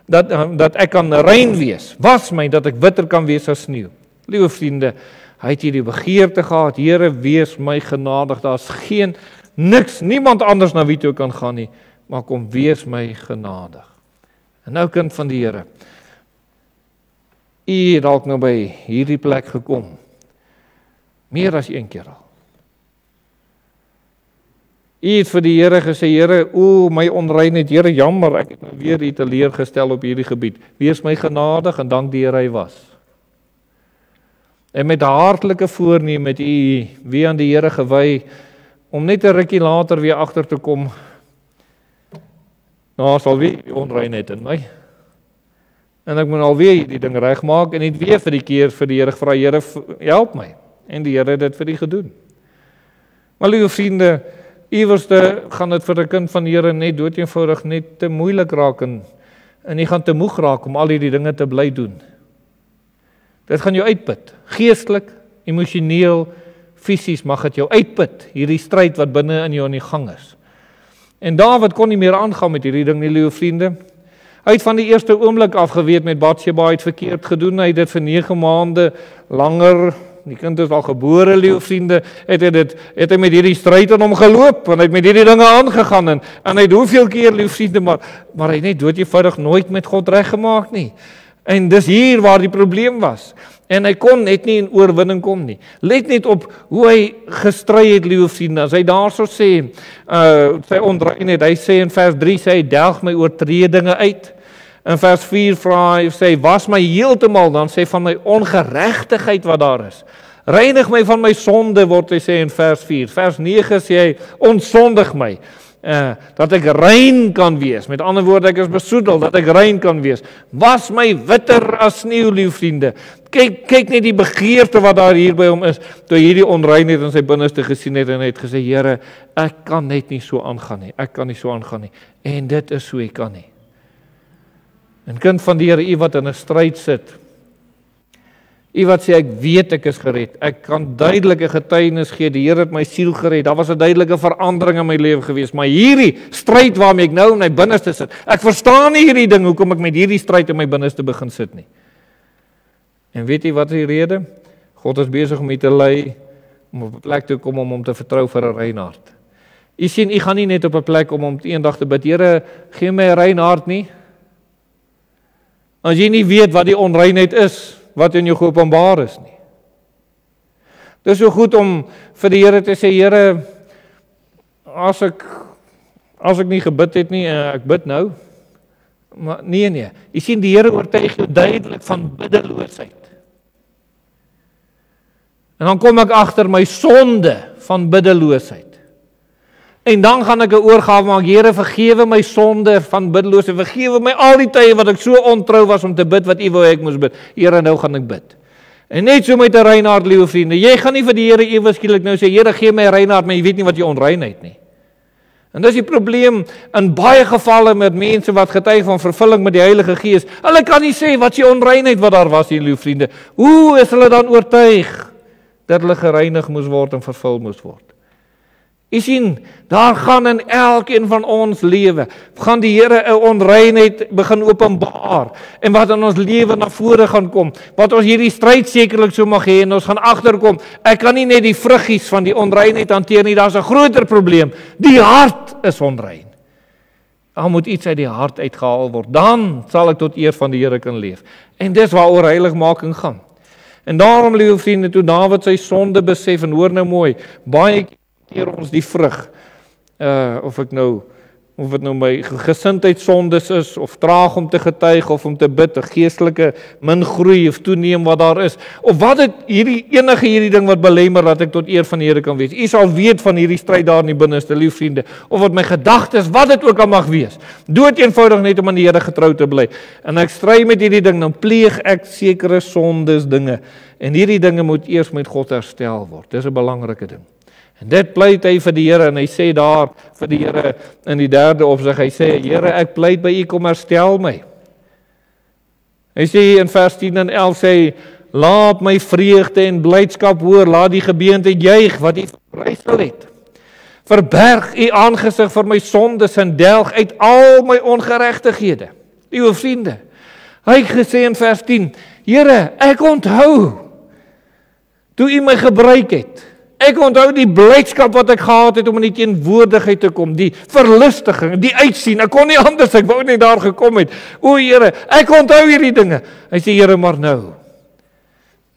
dat ek kan rein wees. Was my, dat ek witter kan wees as sneeu. Liewe vriende, hy het hierdie begeerte gehad, Here, wees my genadig. Daar's niks, niemand anders na wie toe kan gaan nie, maar kom, wees my genadig. En nou, kind van die Here, U het dalk nou by hierdie plek gekom, meer as een keer al. U het vir die Here gesê, Here, my onreinheid, Here, jammer, ek het nou weer U teleurgestel op hierdie gebied. Wees my genadig en dank die Here hy was. En met 'n hartlike voorneme het U weer aan die Here gewy, om net 'n rukkie later weer agter te kom, nou sal weer onreinheid in my. En ek moet alweer die ding regmaak en net weer vir die keer vir die Here vra, Here, help my. En die Here het dit vir U gedoen. Maar liewe vriende, iewerste gaan dit vir 'n kind van die Here net doodeenvoudig net te moeilik raak en jy gaan te moeg raak om al hierdie dinge te bly doen. Dit gaan jou uitput, geestelik, emosioneel, fisies mag dit jou uitput, hierdie stryd wat binne in jou aan die gang is. En Dawid kon nie meer aangaan met hierdie ding nie, liewe vriende. Hy het van die eerste oomblik af geweet met Batseba het verkeerd gedoen, hy het dit vir 9 maande langer, die kind is al gebore, liewe vriende, het hy met hierdie stryd aan hom geloop, en hy het met hierdie dinge aangegaan, en hy het hoeveel keer, liewe vriende, maar hy het net doodeenvoudig nooit met God reggemaak nie. En dis hier waar die probleem was. En hy kon net nie in oorwinning kom nie. Let net op hoe hy gestry het, liewe vriende. As hy daarso sê, sy onreinheid, hy sê in vers 3, sê hy, delg my oortredinge uit. In vers 4 vra hy, sê, was my heeltemal, dan sê van my ongeregtigheid wat daar is. Reinig my van my sonde, word hy sê in vers 4. Vers 9 sê hy, ontsondig my. Dat ek rein kan wees. Met ander woorde, ek is besoedel, dat ek rein kan wees. Was my witter as sneeu, lieve vriende. Kyk net die begeerte wat daar hier by hom is, toe hierdie onreinheid in sy binneste gesien het, en hy het gesê, Here, ek kan net nie so aangaan nie, ek kan nie so aangaan nie, en dit is so ek kan nie. En kind van die Here, u wat in 'n stryd sit, u wat sê, ek weet ek is gered, ek kan duidelike getuienis gee, die Here het my siel gered, daar was 'n duidelike verandering in my lewe gewees, maar hierdie stryd waarmee ek nou in my binneste sit, ek verstaan nie hierdie ding, hoekom ek met hierdie stryd in my binneste begin sit nie. En weet jy wat is die rede? God is besig om u te lei, om op 'n plek te kom om hom te vertrou vir 'n rein hart. U sien, u gaan nie net op 'n plek om eendag te bid, Here, gee my 'n rein hart nie. As jy nie weet wat die onreinheid is, wat in jou geopenbaar is nie. Dit is so goed om vir die Here te sê, Here, as ek nie gebid het nie, ek bid nou. Maar nee. Jy sien, die Here oortuig jou duidelik van biddeloosheid. En dan kom ek agter my sonde van biddeloosheid. En dan gaan ek 'n oorgawe maak, Here, vergewe my sonde van biddeloosheid, vergewe my al die tye wat ek so ontrou was om te bid wat U wou hê ek moes bid. Here, nou gaan ek bid. En net so met 'n rein hart, liewe vriende, jy gaan nie vir die Here ewe skielik nou sê, Here, gee my 'n rein hart, maar jy weet nie wat jy onreinheid nie. En dis die probleem in baie gevalle met mense wat getuig van vervulling met die Heilige Gees. Hulle kan nie sê wat die onreinheid wat daar was, liewe vriende. Hoe is hulle dan oortuig dat hulle gereinig moes word en vervul moes word? U sien, daar gaan in elkeen van ons lewe, gaan die Here 'n onreinheid begin openbaar, en wat in ons lewe na vore gaan kom, wat ons hierdie stryd sekerlik so mag hê, en ons gaan agterkom, ek kan nie net die vruggies van die onreinheid hanteer nie, daar's 'n groter probleem, die hart is onrein. Daar moet iets uit die hart uitgehaal word, dan sal ek tot eer van die Here kan leef, en dis waaroor heiligmaking gaan. En daarom, liewe vriende, toe Dawid sy sonde besef, en hoor nou mooi, baie keer ons die vrug, of dit nou my gesindheidssondes is, of traag om te getuig, of om te bid, 'n geestelike min groei of toeneem wat daar is, of wat dit hierdie ding wat belemmer dat ek tot eer van die Here kan wees. U sal weet van hierdie stryd daar in die binneste, lief vriende, of wat my gedagtes, wat dit ook al mag wees, dood eenvoudig net om aan die Here getrou te bly. En ek stry met hierdie ding, dan pleeg ek sekere sondes dinge, en hierdie dinge moet eers met God herstel word. Dis 'n belangrike ding. En dit pleit hy vir die Here, en hy sê daar vir die Here in die derde opsig, hy sê, Here, ek pleit by U, kom herstel my. Hy sê in vers 10 en 11, sê, laat my vreugde en blydskap hoor, laat die gebeente juig, wat U verbrysel het. Verberg U aangesig vir my sondes, en delg uit al my ongeregtighede. Liewe vriende, hy het gesê in vers 10, Here, ek onthou, toe U my gebruik het, ek onthou die blydskap wat ek gehad het om in die teenwoordigheid te kom, die verlustiging, die uitsien, ek kon nie anders, ek wou nie daar gekom het. O Here, ek onthou hierdie dinge. Hy sê, Here, maar nou,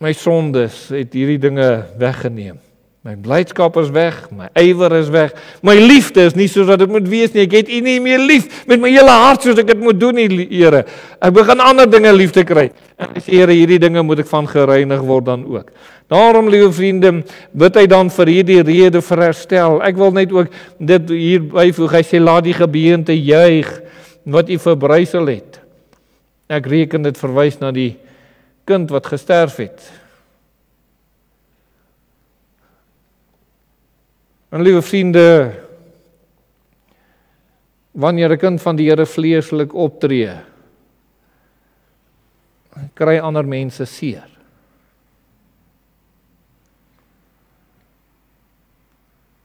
my sondes het hierdie dinge weggeneem. My blydskap is weg, my ywer is weg, my liefde is nie soos wat dit moet wees nie, ek het U nie meer lief met my hele hart soos ek dit moet doen nie, Here. Ek begin ander dinge lief te kry. En hy sê, Here, hierdie dinge moet ek van gereinig word dan ook. Daarom, liewe vriende, bid hy dan vir hierdie rede vir herstel. Ek wil net ook dit hier byvoeg, hy sê, laat die gebeente juig, wat U verbrysel het. Ek reken dit verwys na die kind wat gesterf het. En liewe vriende, wanneer 'n kind van die Here vleeslik optree, kry ander mense seer.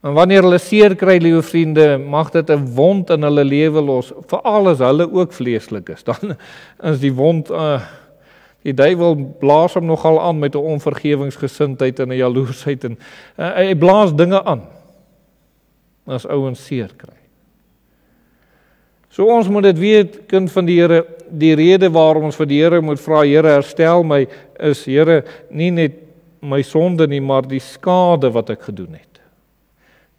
En wanneer hulle seer kry, liewe vriende, mag dit 'n wond in hulle lewe los, veral as hulle ook vleeslik is. Dan is die wond, die duiwel blaas hom nogal aan met 'n onvergewingsgesindheid en 'n jaloesheid, en hy blaas dinge aan as ouens seer kry. So ons moet dit weet, kind van die Here, die rede waarom ons vir die Here moet vra, Here herstel my, is Here, nie net my sonde nie, maar die skade wat ek gedoen het.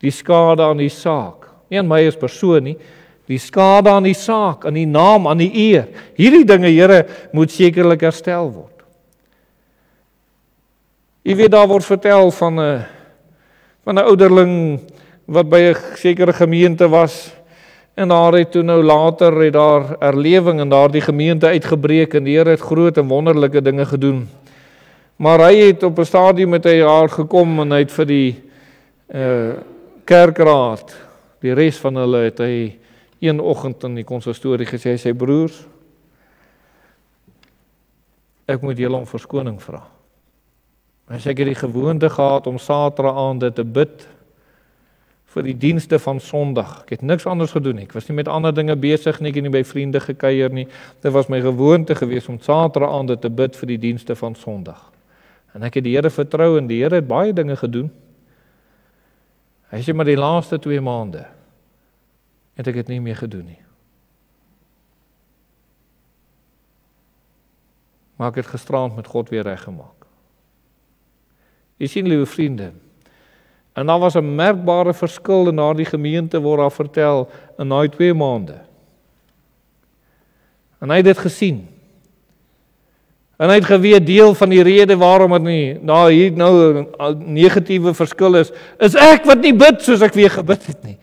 Die skade aan die saak, nie aan my as persoon nie, die skade aan die saak, aan die naam, aan die eer. Hierdie dinge, Here, moet sekerlik herstel word. Jy weet, daar word vertel van 'n ouderling wat by 'n sekere gemeente was, en daar het toe nou later het daar herlewing in daardie gemeente uitgebreek, en die Here het groot en wonderlike dinge gedoen. Maar hy het op 'n stadium met hy daar gekom, en hy het vir die kerkraad, die res van hulle, het hy een oggend in die konsistorie gesê, sy broers, ek moet julle om verskoning vra. En ek het die gewoonte gehad om Saterdae te bid vir die dienste van Sondag. Ek het niks anders gedoen nie. Ek was nie met ander dinge besig nie, ek het nie by vriende gekuier nie. Dit was my gewoonte gewees om Saterdae te bid vir die dienste van Sondag. En ek het die Here vertrou, en die Here het baie dinge gedoen. Hy sê, maar die laaste 2 maande het ek dit nie meer gedoen nie. Maar ek het gisterand met God weer reggemaak. Jy sien, liewe vriende, en daar was 'n merkbare verskil in daardie gemeente word daar vertel in daai 2 maande. En hy het dit gesien. En hy het geweet deel van die rede waarom het nie hier nou 'n negatiewe verskil is ek wat nie bid soos ek weer gebid het nie.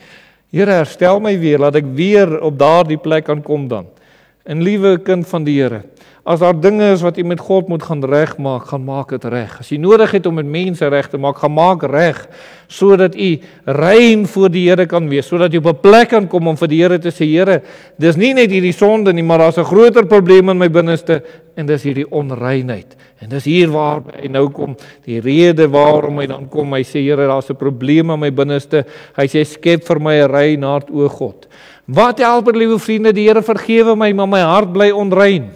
Here, herstel my weer, laat ek weer op daardie plek kan kom dan. En liewe kind van die Here, as daar dinge is wat jy met God moet gaan regmaak, gaan maak dit reg. As jy nodig het om met mense reg te maak, gaan maak reg, sodat jy rein voor die Here kan wees, sodat jy op 'n plek kan kom om vir die Here te sê, Here, dis nie net hierdie sonde nie, maar daar's 'n groter probleem in my binneste, en dis hierdie onreinheid. En dis hier waar hy nou kom, die rede waarom hy dan kom, hy sê, Here, daar's 'n probleem in my binneste, hy sê, skep vir my 'n rein hart, o God. Wat help dit, liewe vriende, die Here vergewe my, maar my hart bly onrein.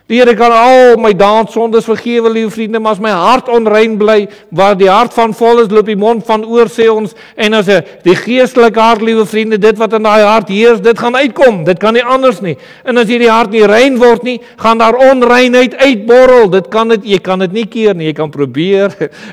Die Here kan al my daadsondes vergewe, liewe vriende, maar as my hart onrein bly, waar die hart van vol is, loop die mond van oor, sê ons, en as die geestelike hart, liewe vriende, dit wat in daai hart heers, dit gaan uitkom, dit kan nie anders nie. En as hierdie hart nie rein word nie, gaan daar onreinheid uitborrel, jy kan dit nie keer nie, jy kan probeer,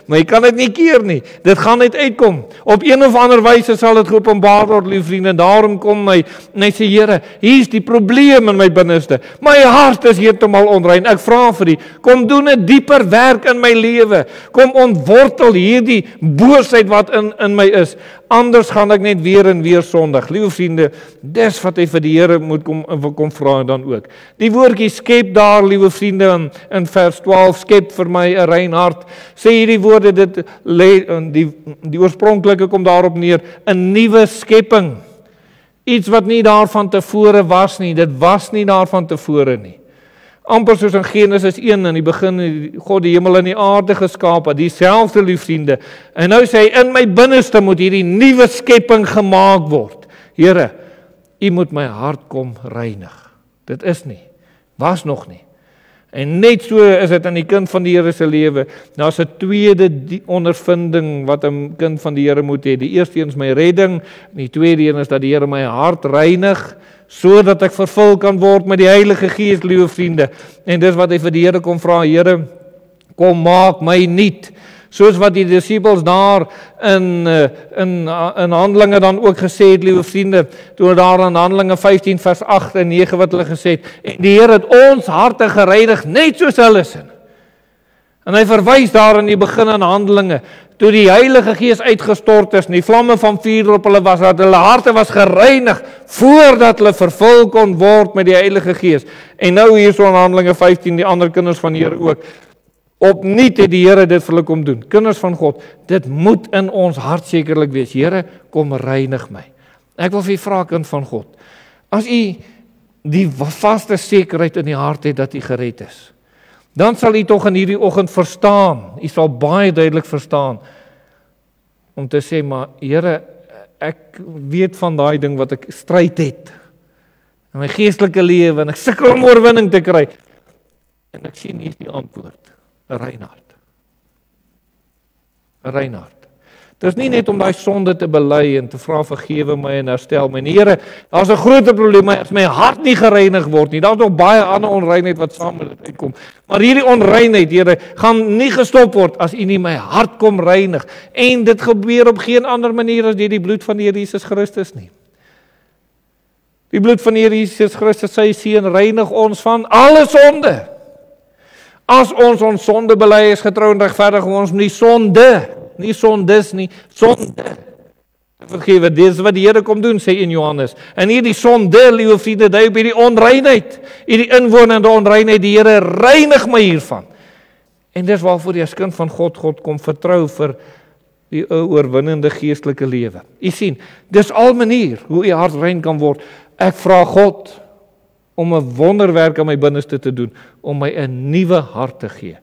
maar jy kan dit nie keer nie, dit gaan net uitkom. Op een of ander wyse sal dit geopenbaar word, liewe vriende, en daarom kom hy, en hy sê, Here, hier's die probleem in my binneste, my hart is heeltemal onrein. Ek vra vir U, kom doen 'n dieper werk in my lewe. Kom ontwortel hierdie boosheid wat in my is. Anders gaan ek net weer en weer sondig. Liewe vriende, dis wat hy vir die Here moet kom vra dan ook. Die woordjie skep daar, liewe vriende, in vers 12, skep vir my 'n rein hart. Sê hierdie woorde, dit die oorspronklike kom daarop neer, 'n nuwe skepping. Iets wat nie daarvan tevore was nie. Dit was nie daarvan tevore nie. Amper soos in Genesis 1, in die begin het God die hemel en die aarde geskaap, dieselfde, lief vriende. En nou sê hy, in my binneste moet hierdie nuwe skepping gemaak word. Here, U moet my hart kom reinig. Dit is nie, was nog nie. En net so is dit in die kind van die Here se lewe. Daar's 'n tweede ondervinding wat 'n kind van die Here moet hê. Die eerste een is my redding, en die tweede een is dat die Here my hart reinig, sodat ek vervul kan word met die Heilige Gees, liewe vriende. En dis wat hy vir die Here kom vra, Here, kom maak my nuut. Soos wat die disippels daar in Handelinge dan ook gesê het, liewe vriende, toe daar in Handelinge 15 vers 8 en 9 wat hulle gesê het, en die Here het ons harte gereinig, net soos hulle sin. En hy verwys daar in die begin aan Handelinge, toe die Heilige Gees uitgestort is, en die vlamme van vuur op hulle was, dat hulle harte was gereinig, voordat hulle vervul kon word met die Heilige Gees. En nou hier so in Handelinge 15, die ander kinders van die Here ook, opnuut het die Here dit vir hulle kom doen. Kinders van God, dit moet in ons hart sekerlik wees. Here, kom reinig my. Ek wil vir u vra, kind van God, as u die vaste sekerheid in die hart het dat u gered is, dan sal u tog in hierdie oggend verstaan, u sal baie duidelik verstaan, om te sê, maar Here, ek weet van daai ding wat ek stryd het, in my geestelike lewe, en ek sukkel om oorwinning te kry, en ek sien hier die antwoord, 'n rein hart. 'n rein hart. Dit is nie net om daai sonde te bely en te vra vergewe my en herstel my. Here, daar's 'n groot probleem as my hart nie gereinig word nie. Daar's nog baie ander onreinheid wat saam met dit uitkom. Maar hierdie onreinheid, Here, gaan nie gestop word as U nie my hart kom reinig. En dit gebeur op geen ander manier as deur die bloed van die Here Jesus Christus nie. Die bloed van die Here Jesus Christus, sy seun, reinig ons van alle sonde. As ons sonde bely, is getrou en regverdig, ons nie sonde. Nie sondes nie, sonde. Vergewe, dis wat die Here kom doen, sê in Johannes. En hierdie sonde, liewe vriende, dui op hierdie onreinheid, hierdie inwonende onreinheid, die Here reinig my hiervan. En dis waarvoor jy as kind van God kom vertrou vir die oorwinnende geestelike lewe. U sien, dis al manier hoe u hart rein kan word. Ek vra God om 'n wonderwerk aan my binneste te doen, om my 'n nuwe hart te gee.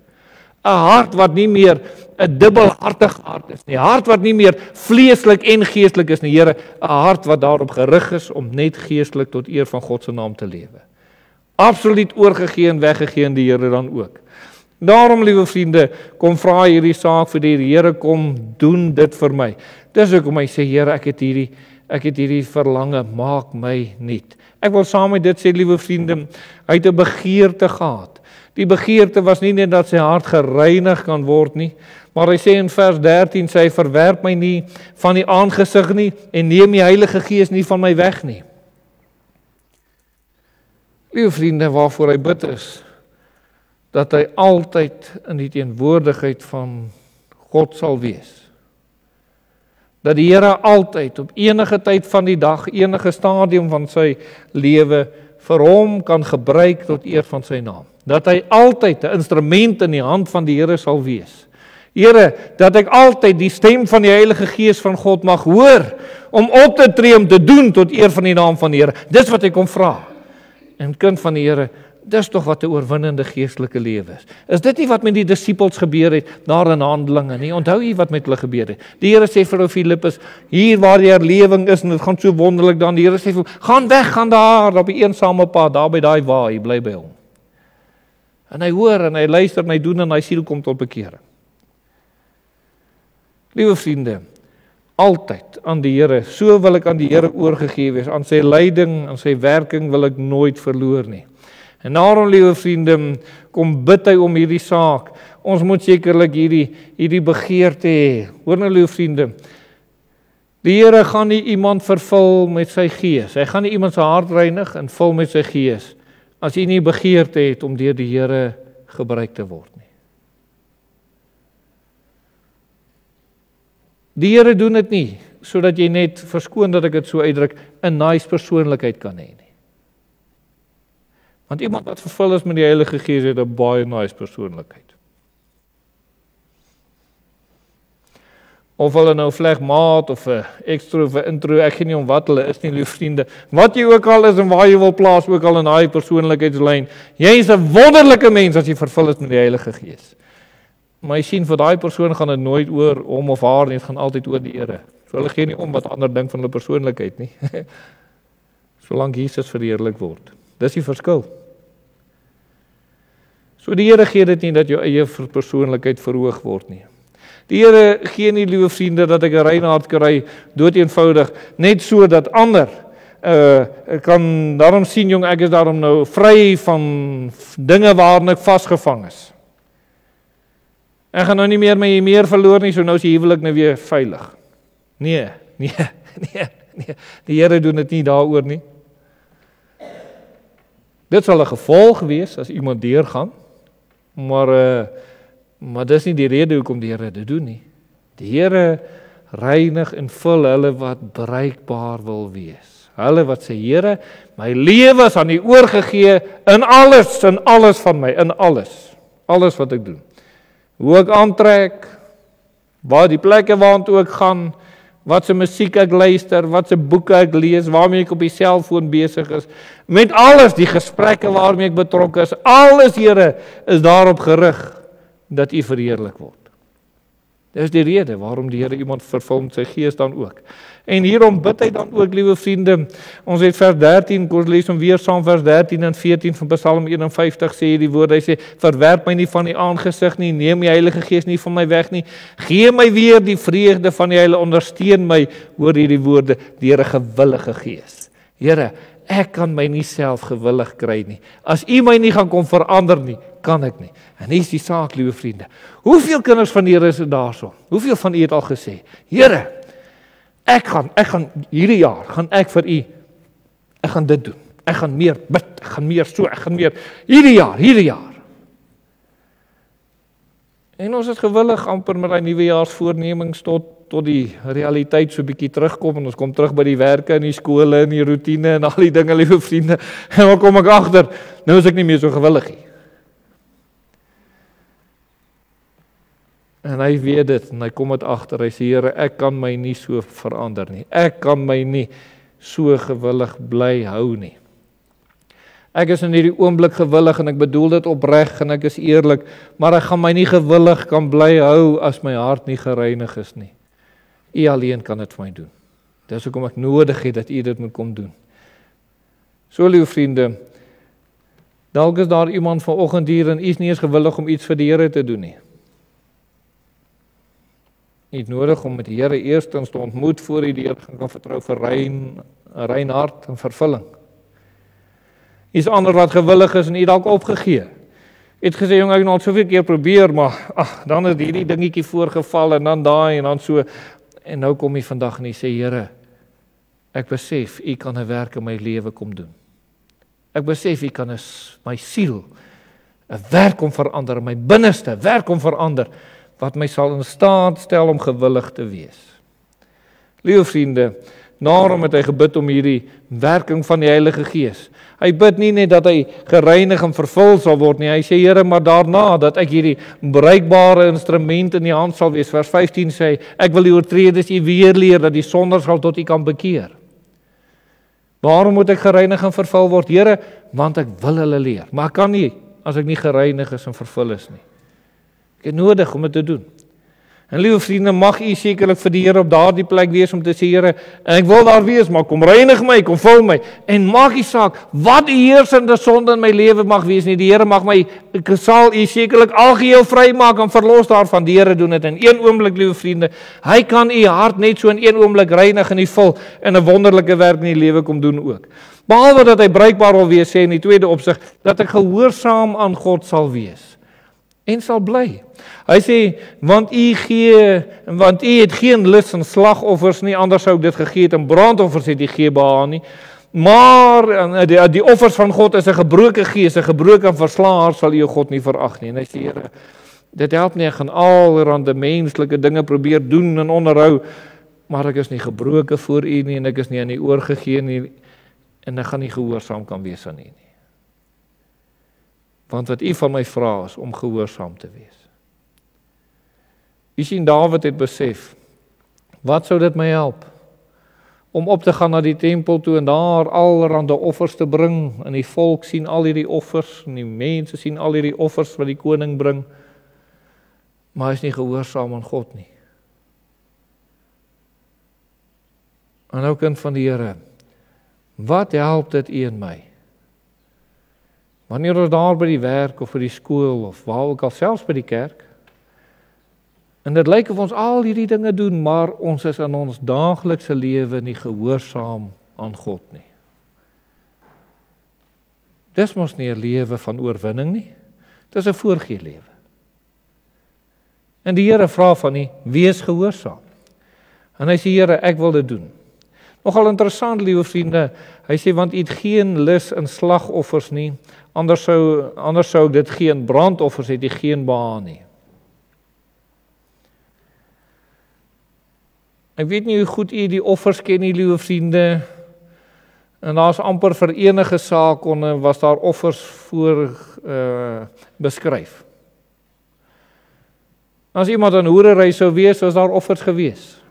'n Hart wat nie meer 'n dubbelhartige hart is nie. 'n Hart wat nie meer vleeslik en geestelik is nie, Here. 'n Hart wat daarop gerig is om net geestelik tot eer van God se naam te lewe. Absoluut oorgegee en weggegee aan die Here dan ook. Daarom, liewe vriende, kom vra hierdie saak vir die Here, kom doen dit vir my. Dis hoekom hy sê, Here, ek het hierdie verlange, maak my nuut. Ek wil saam met dit sê, liewe vriende, hy het 'n begeerte gehad. Die begeerte was nie net dat sy hart gereinig kan word nie, maar hy sê in vers 13, sy verwerp my nie van die aangesig nie, en neem die Heilige Gees nie van my weg nie. Liewe vriende, waarvoor hy bid is, dat hy altyd in die teenwoordigheid van God sal wees. Dat die Here altyd, op enige tyd van die dag, enige stadium van sy lewe, vir hom kan gebruik tot eer van sy naam. Dat hy altyd 'n instrument in die hand van die Here sal wees. Here, dat ek altyd die stem van die Heilige Gees van God mag hoor, om op te tree, om te doen tot eer van die naam van die Here. Dis wat ek kom vra. En kind van die Here, dis tog wat 'n oorwinnende geestelike lewe is. Is dit nie wat met die disippels gebeur het, daar in Handelinge nie? Onthou jy wat met hulle gebeur het? Die Here sê vir Filippus, hier waar die herlewing is, en dit gaan so wonderlik dan, die Here sê vir hom, gaan weg, gaan daar op die eensame pad, daar by daai waai, bly by hom. En hy hoor, en hy luister, en hy doen, en hy siel kom tot bekering. Liewe vriende, altyd aan die Here, so wil ek aan die Here oorgegee wees, aan sy leiding, aan sy werking wil ek nooit verloor nie. En daarom, liewe vriende, kom bid hy om hierdie saak. Ons moet sekerlik hierdie begeerte hê. Hoor nou, liewe vriende, die Here gaan nie iemand vervul met sy gees. Hy gaan nie iemand se hart reinig en vul met sy gees, as jy nie begeerte het om deur die Here gebruik te word nie. Die Here doen dit nie, sodat jy net, verskoon dat ek dit so uitdruk, 'n nice persoonlikheid kan hê nie. Want iemand wat vervul is met die Heilige Gees het 'n baie nice persoonlikheid. Of hulle nou flegmaat of 'n extro of 'n intro, ek gee nie om wat hulle is nie, lieve vriende. Wat jy ook al is en waar jy wil plaas, ook al in daai persoonlikheidslyn. Jy is 'n wonderlike mens as jy vervul is met die Heilige Gees. Maar jy sien, vir daai persoon gaan dit nooit oor hom of haar nie, dit gaan altyd oor die Here. So hulle gee nie om wat ander dink van hulle persoonlikheid nie. Solank Jesus verheerlik word. Dis die verskil. So die Here gee dit nie dat jou eie persoonlikheid verhoog word nie. Die Here gee nie, liewe vriende, dat ek 'n rein hart kry, dood eenvoudig, net so dat ander kan daarom sien, jong, ek is daarom nou vry van dinge waarin ek vasgevang is. Ek gaan nou nie meer verloor nie, so nou is die huwelik nou weer veilig. Nee. Die Here doen dit nie daaroor nie. Dit sal 'n gevolg wees as iemand deurgaan, maar dis nie die rede hoekom die Here dit doen nie. Die Here reinig en vul hulle wat bereikbaar wil wees. Hulle wat sê, Here, my lewe is aan U oorgegee in alles van my, in alles wat ek doen. Hoe ek aantrek, waar die plekke waartoe ek gaan, wat se musiek ek luister, wat se boeke ek lees, waarmee ek op die selfoon besig is, met alles, die gesprekke waarmee ek betrokke is, alles, Here, is daarop gerig dat U verheerlik word. Dis die rede waarom die Here iemand vervul met sy gees dan ook. En hierom bid hy dan ook, liewe vriende. Ons het vers 13, kom lees hom weer saam, vers 13 en 14 van Psalm 51 sê die woord, hy sê, verwerp my nie van die aangesig nie, neem die Heilige Gees nie van my weg nie, gee my weer die vreugde van die Heilige, ondersteun my, hoor hierdie woorde, deur 'n gewillige gees. Here, ek kan my nie self gewillig kry nie. As U my nie gaan kom verander nie, kan ek nie. En hier is die saak, liewe vriende. Hoeveel kinders van die Here is daarso? Hoeveel van u het al gesê, Here, ek gaan hierdie jaar, gaan ek vir U, ek gaan dit doen. Ek gaan meer bid, ek gaan meer so, ek gaan meer, hierdie jaar. En ons is gewillig amper met die nuwejaarsvoornemings tot die realiteit so 'n bietjie terugkom, en ons kom terug by die werke en die skole en die roetine en al die dinge, liewe vriende, en dan kom ek agter, nou is ek nie meer so gewillig nie. En hy weet dit, en hy kom dit agter, hy sê, Here, ek kan my nie so verander nie, ek kan my nie so gewillig bly hou nie. Ek is in hierdie oomblik gewillig, en ek bedoel dit opreg, en ek is eerlik, maar ek gaan my nie gewillig kan bly hou, as my hart nie gereinig is nie. U alleen kan dit vir my doen. Dis hoekom ek nodig het, dat u dit moet kom doen. So, liewe vriende, dalk is daar iemand vanoggend hier, en u is nie eens gewillig om iets vir die Here te doen nie. Nie nodig om met die Here eerstens te ontmoet, voor hy die Here kan vertrou vir rein hart en vervulling. Iets ander wat gewillig is en jy dalk opgegee. Het gesê, jong, ek het nou al soveel keer probeer, maar dan is hierdie dingetjie voorgeval, en dan daai, en dan so, en nou kom jy vandag en jy sê, Here, ek besef, U kan 'n werk in my lewe kom doen. Ek besef, U kan my siel 'n werk om verander, my binneste werk om verander, wat my sal in staat stel om gewillig te wees. Liewe vriende, daarom het hy gebid om hierdie werking van die Heilige Gees. Hy bid nie net dat hy gereinig en vervul sal word nie, hy sê, Here, maar daarna, dat ek hierdie bruikbare instrument in die hand sal wees. Vers 15 sê, ek wil die oortreders U weer leer, dat die sonders sal tot U kan bekeer. Waarom moet ek gereinig en vervul word? Here, want ek wil hulle leer, maar ek kan nie, as ek nie gereinig is en vervul is nie. Ek het nodig om dit te doen. En liewe vriende, mag u sekerlik vir die Here op daardie plek wees om te sê, Here, ek wil daar wees, maar kom reinig my, kom vul my, en maak die saak, wat die heersende sonde in my lewe mag wees nie, die Here mag my, ek sal u sekerlik algeheel vry maak en verlos daarvan, die Here doen dit in een oomblik, liewe vriende, hy kan u hart net so in een oomblik reinig en u vul, en 'n wonderlike werk in die lewe kom doen ook. Behalwe dat hy bruikbaar wil wees, sê in die tweede opsig, dat ek gehoorsaam aan God sal wees, en sal bly. Hy sê, want u het geen lus in slagoffers nie, anders sou ek dit gegee het, en brandoffers het u geen behaag nie, maar die offers van God is 'n gebroke gees, 'n gebroke en verslae hart sal u God nie verag nie. En hy sê, Here, dit help nie, ek gaan allerhande menslike dinge probeer doen en onderhou, maar ek is nie gebroke voor u nie, en ek is nie aan u oorgegee nie, en ek gaan nie gehoorsaam kan wees aan u nie. Want wat u van my vra is om gehoorsaam te wees. U sien, Dawid het besef, wat sou dit my help? Om op te gaan na die tempel toe en daar allerhande offers te bring, en die volk sien al hierdie offers, en die mense sien al hierdie offers wat die koning bring, maar hy is nie gehoorsaam aan God nie. En nou, kind van die Here, wat help dit u en my? Wanneer ons daar by die werk of by die skool of waar ook al, selfs by die kerk, en dit lyk of ons al hierdie dinge doen, maar ons is in ons daaglikse lewe nie gehoorsaam aan God nie. Dis mos nie 'n lewe van oorwinning nie, dis 'n voorgee lewe. En die Here vra van u, wees gehoorsaam. En hy sê, Here, ek wil dit doen. Nogal interessant, liewe vriende, hy sê, want u het geen lus in slagoffers nie, anders sou dit geen brandoffers het, u geen behaag nie. Ek weet nie hoe goed u die offers ken nie, liewe vriende, en daar is amper vir enige saak, was daar offers voor beskryf. As iemand aan hoerery sou wees, was daar offers gewees.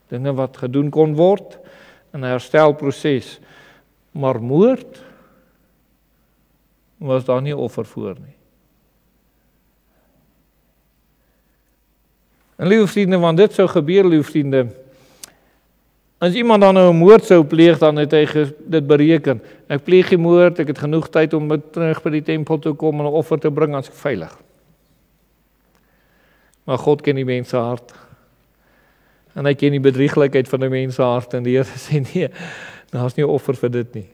Dinge wat gedoen kon word, in 'n herstelproses, maar moord, was daar nie offer voor nie. En liewe vriende, want dit sou gebeur, liewe vriende, as iemand dan nou 'n moord sou pleeg, dan het hy dit bereken. Ek pleeg die moord, ek het genoeg tyd om terug by die tempel te kom en 'n offer te bring, as ek veilig. Maar God ken die mens se hart. En hy ken die bedrieglikheid van die mens se hart, en die Here sê nee, daar's nie 'n offer vir dit nie.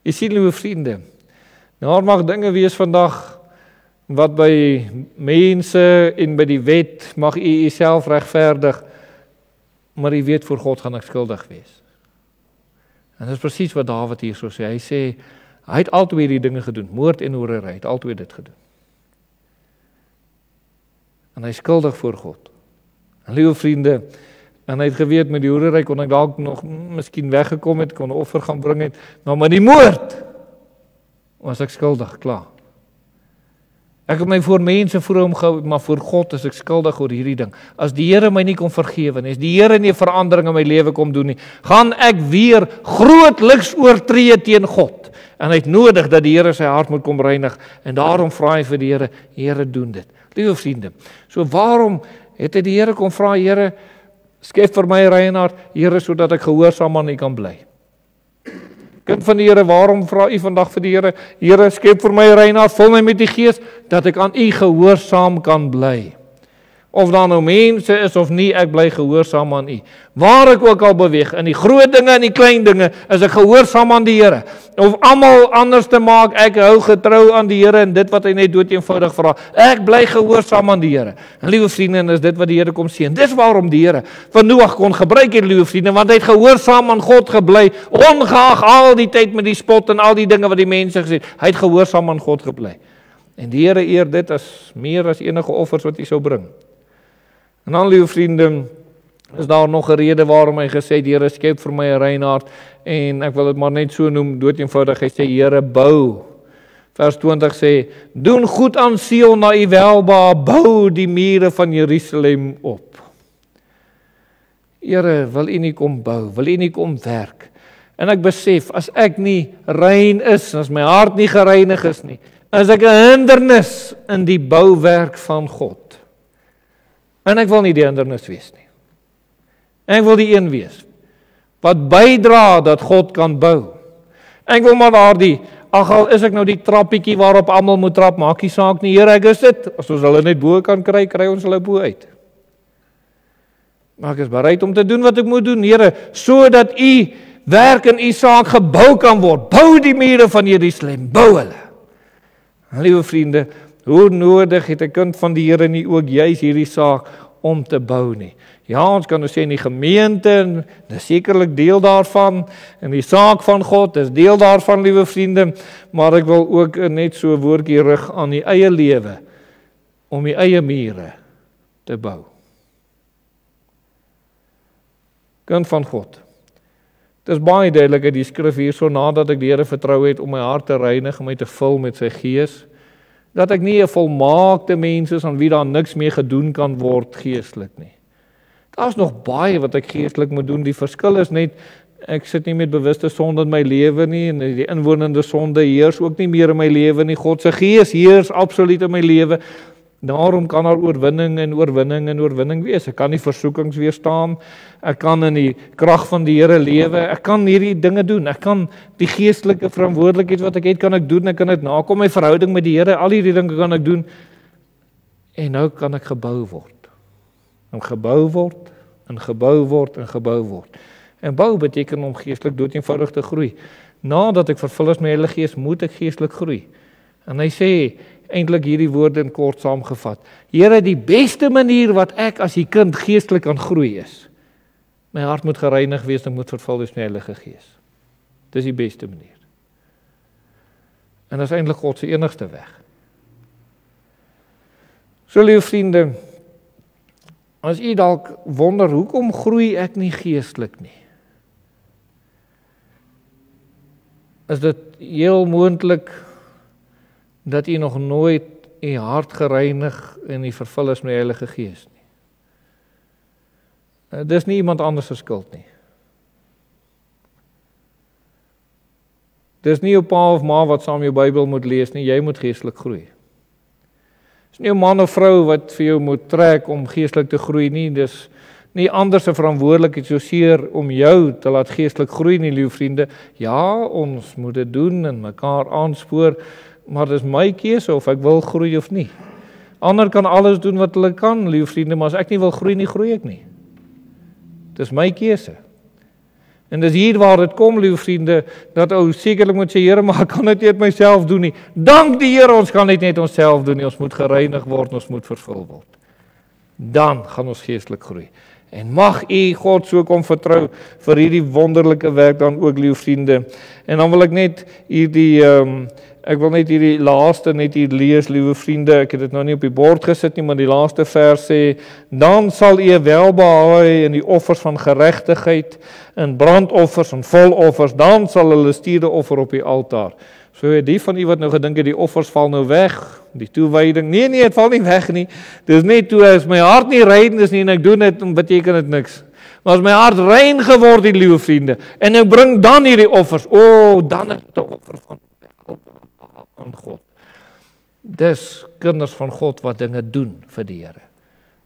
Jy sien, liewe vriende, daar mag dinge wees vandag wat by mense en by die wet mag u jouself regverdig, maar u weet voor God gaan ek skuldig wees. En dit is presies wat Dawid hier so sê. Hy sê, hy het altyd die dinge gedoen, moord en hoerery, hy het altyd dit gedoen. En hy is skuldig voor God. En liewe vriende, en hy het geweet met die hoerery kon ek dalk nog miskien weggekom het, kon 'n offer gaan bring het, maar met die moord was ek skuldig, klaar. Ek het my voor mense voor hom gehou, maar voor God is ek skuldig oor hierdie ding. As die Here my nie kon vergewe nie, as die Here nie 'n verandering in my lewe kom doen nie, gaan ek weer grootliks oortree teen God. En hy het nodig dat die Here sy hart moet kom reinig, en daarom vra hy vir die Here, Here doen dit. Liewe vriende, so waarom het hy die Here kom vra, Here, skep vir my 'n reine hart, Here, sodat ek gehoorsaam aan U kan bly. Kind van die Here, waarom vra u vandag vir die Here, Here, skep vir my 'n reine hart, vul my met die Gees, dat ek aan U gehoorsaam kan bly. Of daar nou mense is of nie, ek bly gehoorsaam aan U. Waar ek ook al beweeg, in die groot dinge en die klein dinge, is ek gehoorsaam aan die Here. Of almal anders te maak, ek hou getrou aan die Here en dit wat hy net dood eenvoudig vra. Ek bly gehoorsaam aan die Here. En liewe vriende, en is dit wat die Here kom sien. Dis waarom die Here van Noag kon gebruik het, liewe vriende, want hy het gehoorsaam aan God gebly, ongeag al die tyd met die spot en al die dinge wat die mense gesê het. Hy het gehoorsaam aan God gebly. En die Here eer dit as meer as enige offers wat hy sou bring. En dan, liewe vriende, is daar nog 'n rede waarom hy gesê het, Here, skep vir my 'n reine hart, en ek wil dit maar net so noem, dood eenvoudig, hy sê, Here, bou. Vers 20 sê, doen goed aan Sion na U welbehae, bou die mure van Jerusalem op. Here, wil U nie kom bou, wil U nie kom werk? En ek besef, as ek nie rein is, as my hart nie gereinig is nie, is ek 'n hindernis in die bouwerk van God. En ek wil nie die hindernis wees nie. Ek wil die een wees wat bydra dat God kan bou. Ek wil maar daardie, al is ek nou die trappietjie waarop almal moet trap, maak nie saak nie, Here, ek is dit. As ons hulle net bo kan kry, kry ons hulle bo uit. Maar ek is bereid om te doen wat ek moet doen, Here, sodat U werk in U saak gebou kan word. Bou die mure van Jerusalem, bou hulle. En liewe vriende, hoe nodig het 'n kind van die Here nie ook juis hierdie saak om te bou nie? Ja, ons kan nou sê in die gemeente, dis sekerlik deel daarvan, en die saak van God is deel daarvan, liewe vriende, maar ek wil ook net so 'n woordjie rig aan die eie lewe, om die eie mure te bou. Kind van God, dit is baie duidelik uit die skrif hierso, nadat ek die Here vertrou het om my hart te reinig, om my te vul met sy Gees, dat ek nie 'n volmaakte mens is aan wie daar niks mee gedoen kan word geestelik nie. Daar's nog baie wat ek geestelik moet doen. Die verskil is net, ek sit nie met bewuste sonde in my lewe nie, en die inwonende sonde heers ook nie meer in my lewe nie. God se Gees heers absoluut in my lewe. Daarom kan daar oorwinning en oorwinning en oorwinning wees. Ek kan die versoekings weerstaan. Ek kan in die krag van die Here lewe. Ek kan hierdie dinge doen. Ek kan die geestelike verantwoordelikheid wat ek het, kan ek doen. Ek kan dit nakom, my verhouding met die Here, al hierdie dinge kan ek doen. En nou kan ek gebou word. En gebou word, en gebou word, en gebou word. En bou beteken om geestelik dood eenvoudig te groei. Nadat ek vervul is met die Heilige Gees, moet ek geestelik groei. En hy sê eintlik hierdie woorde in kort saamgevat. Here, die beste manier wat ek as die kind geestelik kan groei is, my hart moet gereinig wees en moet vervul wees met die Heilige Gees. Dis die beste manier. En dit is eintlik God se enigste weg. So, liewe vriende, as u dalk wonder, hoekom groei ek nie geestelik nie? Is dit heel moontlik dat u nog nooit u hart gereinig en u vervul is met die Heilige Gees nie? Dis nie iemand anders se skuld nie. Dis nie jou pa of ma wat saam jou Bybel moet lees nie, jy moet geestelik groei. Dis nie 'n man of vrou wat vir jou moet trek om geestelik te groei nie. Dis nie ander se verantwoordelikheid soseer om jou te laat geestelik groei nie, liewe vriende. Ja, ons moet dit doen en mekaar aanspoor, maar dis my keuse of ek wil groei of nie. Ander kan alles doen wat hulle kan, liewe vriende, maar as ek nie wil groei nie, groei ek nie. Dis my keuse. En dis hier waar dit kom, liewe vriende, dat ou sekerlik moet sê, Here, maar ek kan dit nie uit myself doen nie. Dank die Here, ons kan dit net onsself doen nie. Ons moet gereinig word, ons moet vervul word. Dan gaan ons geestelik groei. En mag u God so kom vertrou vir hierdie wonderlike werk dan ook, liewe vriende. En dan wil ek net hierdie ek wil net hierdie laaste net hier lees, liewe vriende. Ek het dit nou nie op die bord gesit nie, maar die laaste vers sê: Dan sal u welbehae in die offers van geregtigheid, in brandoffers en voloffers, dan sal hulle stuur 'n offer op die altaar. So die van u wat nou gedink het die offers val nou weg, die toewyding. Nee, dit val nie weg nie. Dis net toe as my hart nie rein is nie en ek doen dit, dan beteken dit niks. Maar as my hart rein geword het, liewe vriende, en ek bring dan hierdie offers, dan is dit 'n offer van God. Dis kinders van God wat dinge doen vir die Here.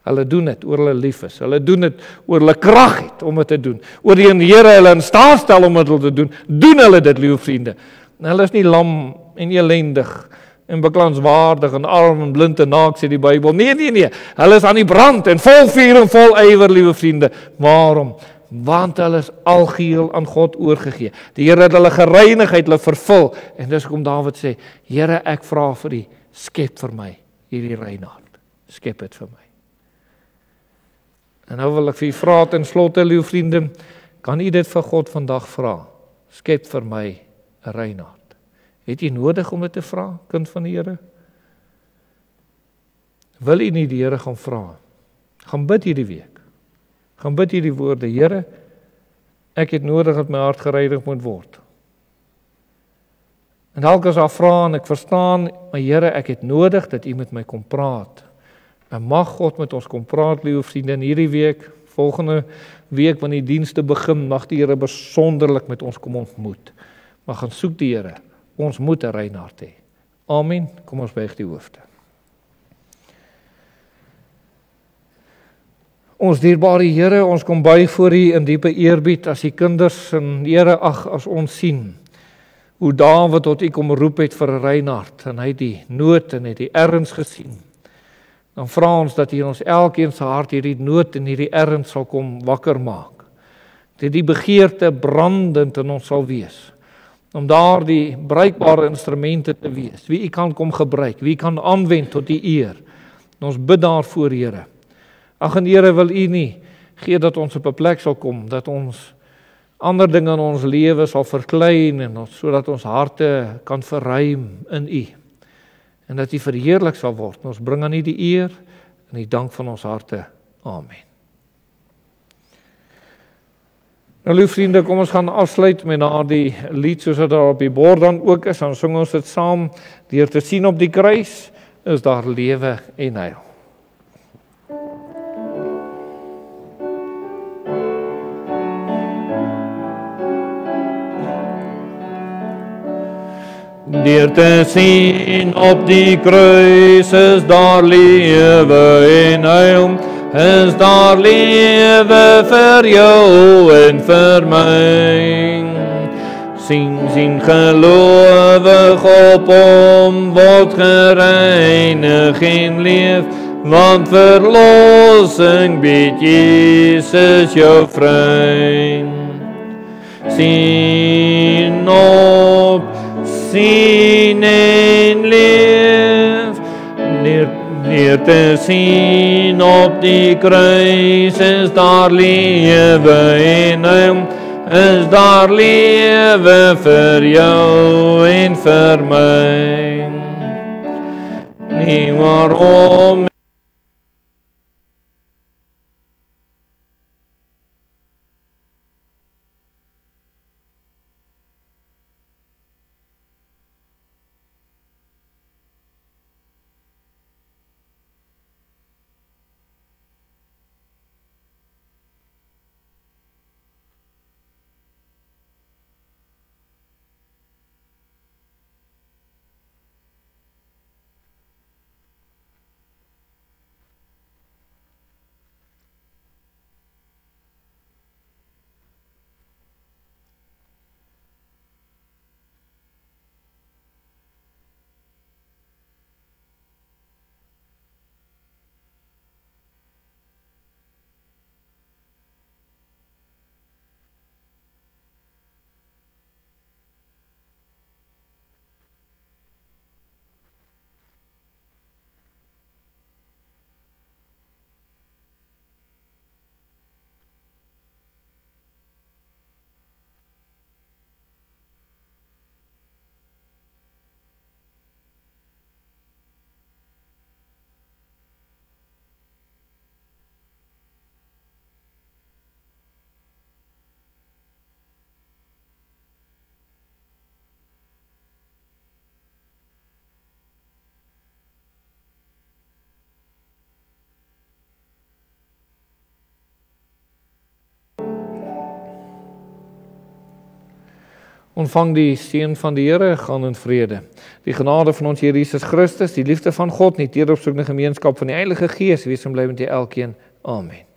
Hulle doen dit oor hulle lief is. Hulle doen dit oor hulle krag het om dit te doen. Oor die Here hulle in staat stel om dit te doen. Doen hulle dit, liewe vriende. En hulle is nie lam en elendig en beklaanswaardig en arm en blind en naak, sê die Bybel. Nee. Hulle is aan die brand en vol vuur en vol ywer, liewe vriende. Waarom? Want hulle is algeheel aan God oorgegee. Die Here het hulle gereinigheid, hulle vervul. En dis hoekom Dawid sê, Here, ek vra vir U, skep vir my hierdie reine hart. Skep dit vir my. En nou wil ek vir U vra ten slotte, liewe vriende, kan U dit vir God vandag vra? Skep vir my 'n reine hart. Het jy nodig om dit te vra, kind van die Here? Wil jy nie die Here gaan vra? Gaan bid hierdie week. Gaan bid hierdie woorde, Here, ek het nodig dat my hart gereinig moet word. En dalk as daar vra en ek verstaan, maar Here, ek het nodig dat U met my kom praat. En mag God met ons kom praat, liewe vriende, in hierdie week, volgende week wanneer die dienste begin, mag die Here besonderlik met ons kom ontmoet. Maar gaan soek die Here. Ons moet 'n rein hart hê. Amen. Kom ons buig die hoofde. Ons dierbare Here, ons kom buig voor U in diepe eerbied as U kinders en Here, as ons sien hoe Dawid tot U kom roep het vir 'n rein hart en hy het die nood en het die erns gesien. Dan vra ons dat U in ons elkeen se hart hierdie nood en hierdie erns sal kom wakker maak. Dat die begeerte brandend in ons sal wees. Om daar die bruikbare instrumente te wees, wie U kan kom gebruik, wie kan aanwend tot die eer. En ons bid daarvoor, Here. Ag en Here, wil U nie gee dat ons op 'n plek sal kom, dat ons ander dinge in ons lewe sal verklein en sodat ons harte kan verruim in U. En dat U verheerlik sal word. Ons bring aan U die eer en die dank van ons harte. Amen. Nou, lieve vriende, kom ons gaan afsluit met daardie lied soos dit daar op die bord dan ook is. Dan sing ons dit saam. Deur te sien op die kruis is daar lewe en heil. Deur te sien op die kruis is daar lewe en heil. Is daar lewe vir jou en vir my. Sien gelowig op hom, word gereinig en leef, want verlossing bied Jesus jou vry. Sien op, sien en leef, Deur te sien op die kruis is daar lewe en heil, is daar lewe vir jou en vir my. Nie waarom Ontvang die seën van die Here, gaan in vrede. Die genade van ons Here Jesus Christus, die liefde van God, die teeropsoekende gemeenskap van die Heilige Gees, wees en bly met julle elkeen. Amen.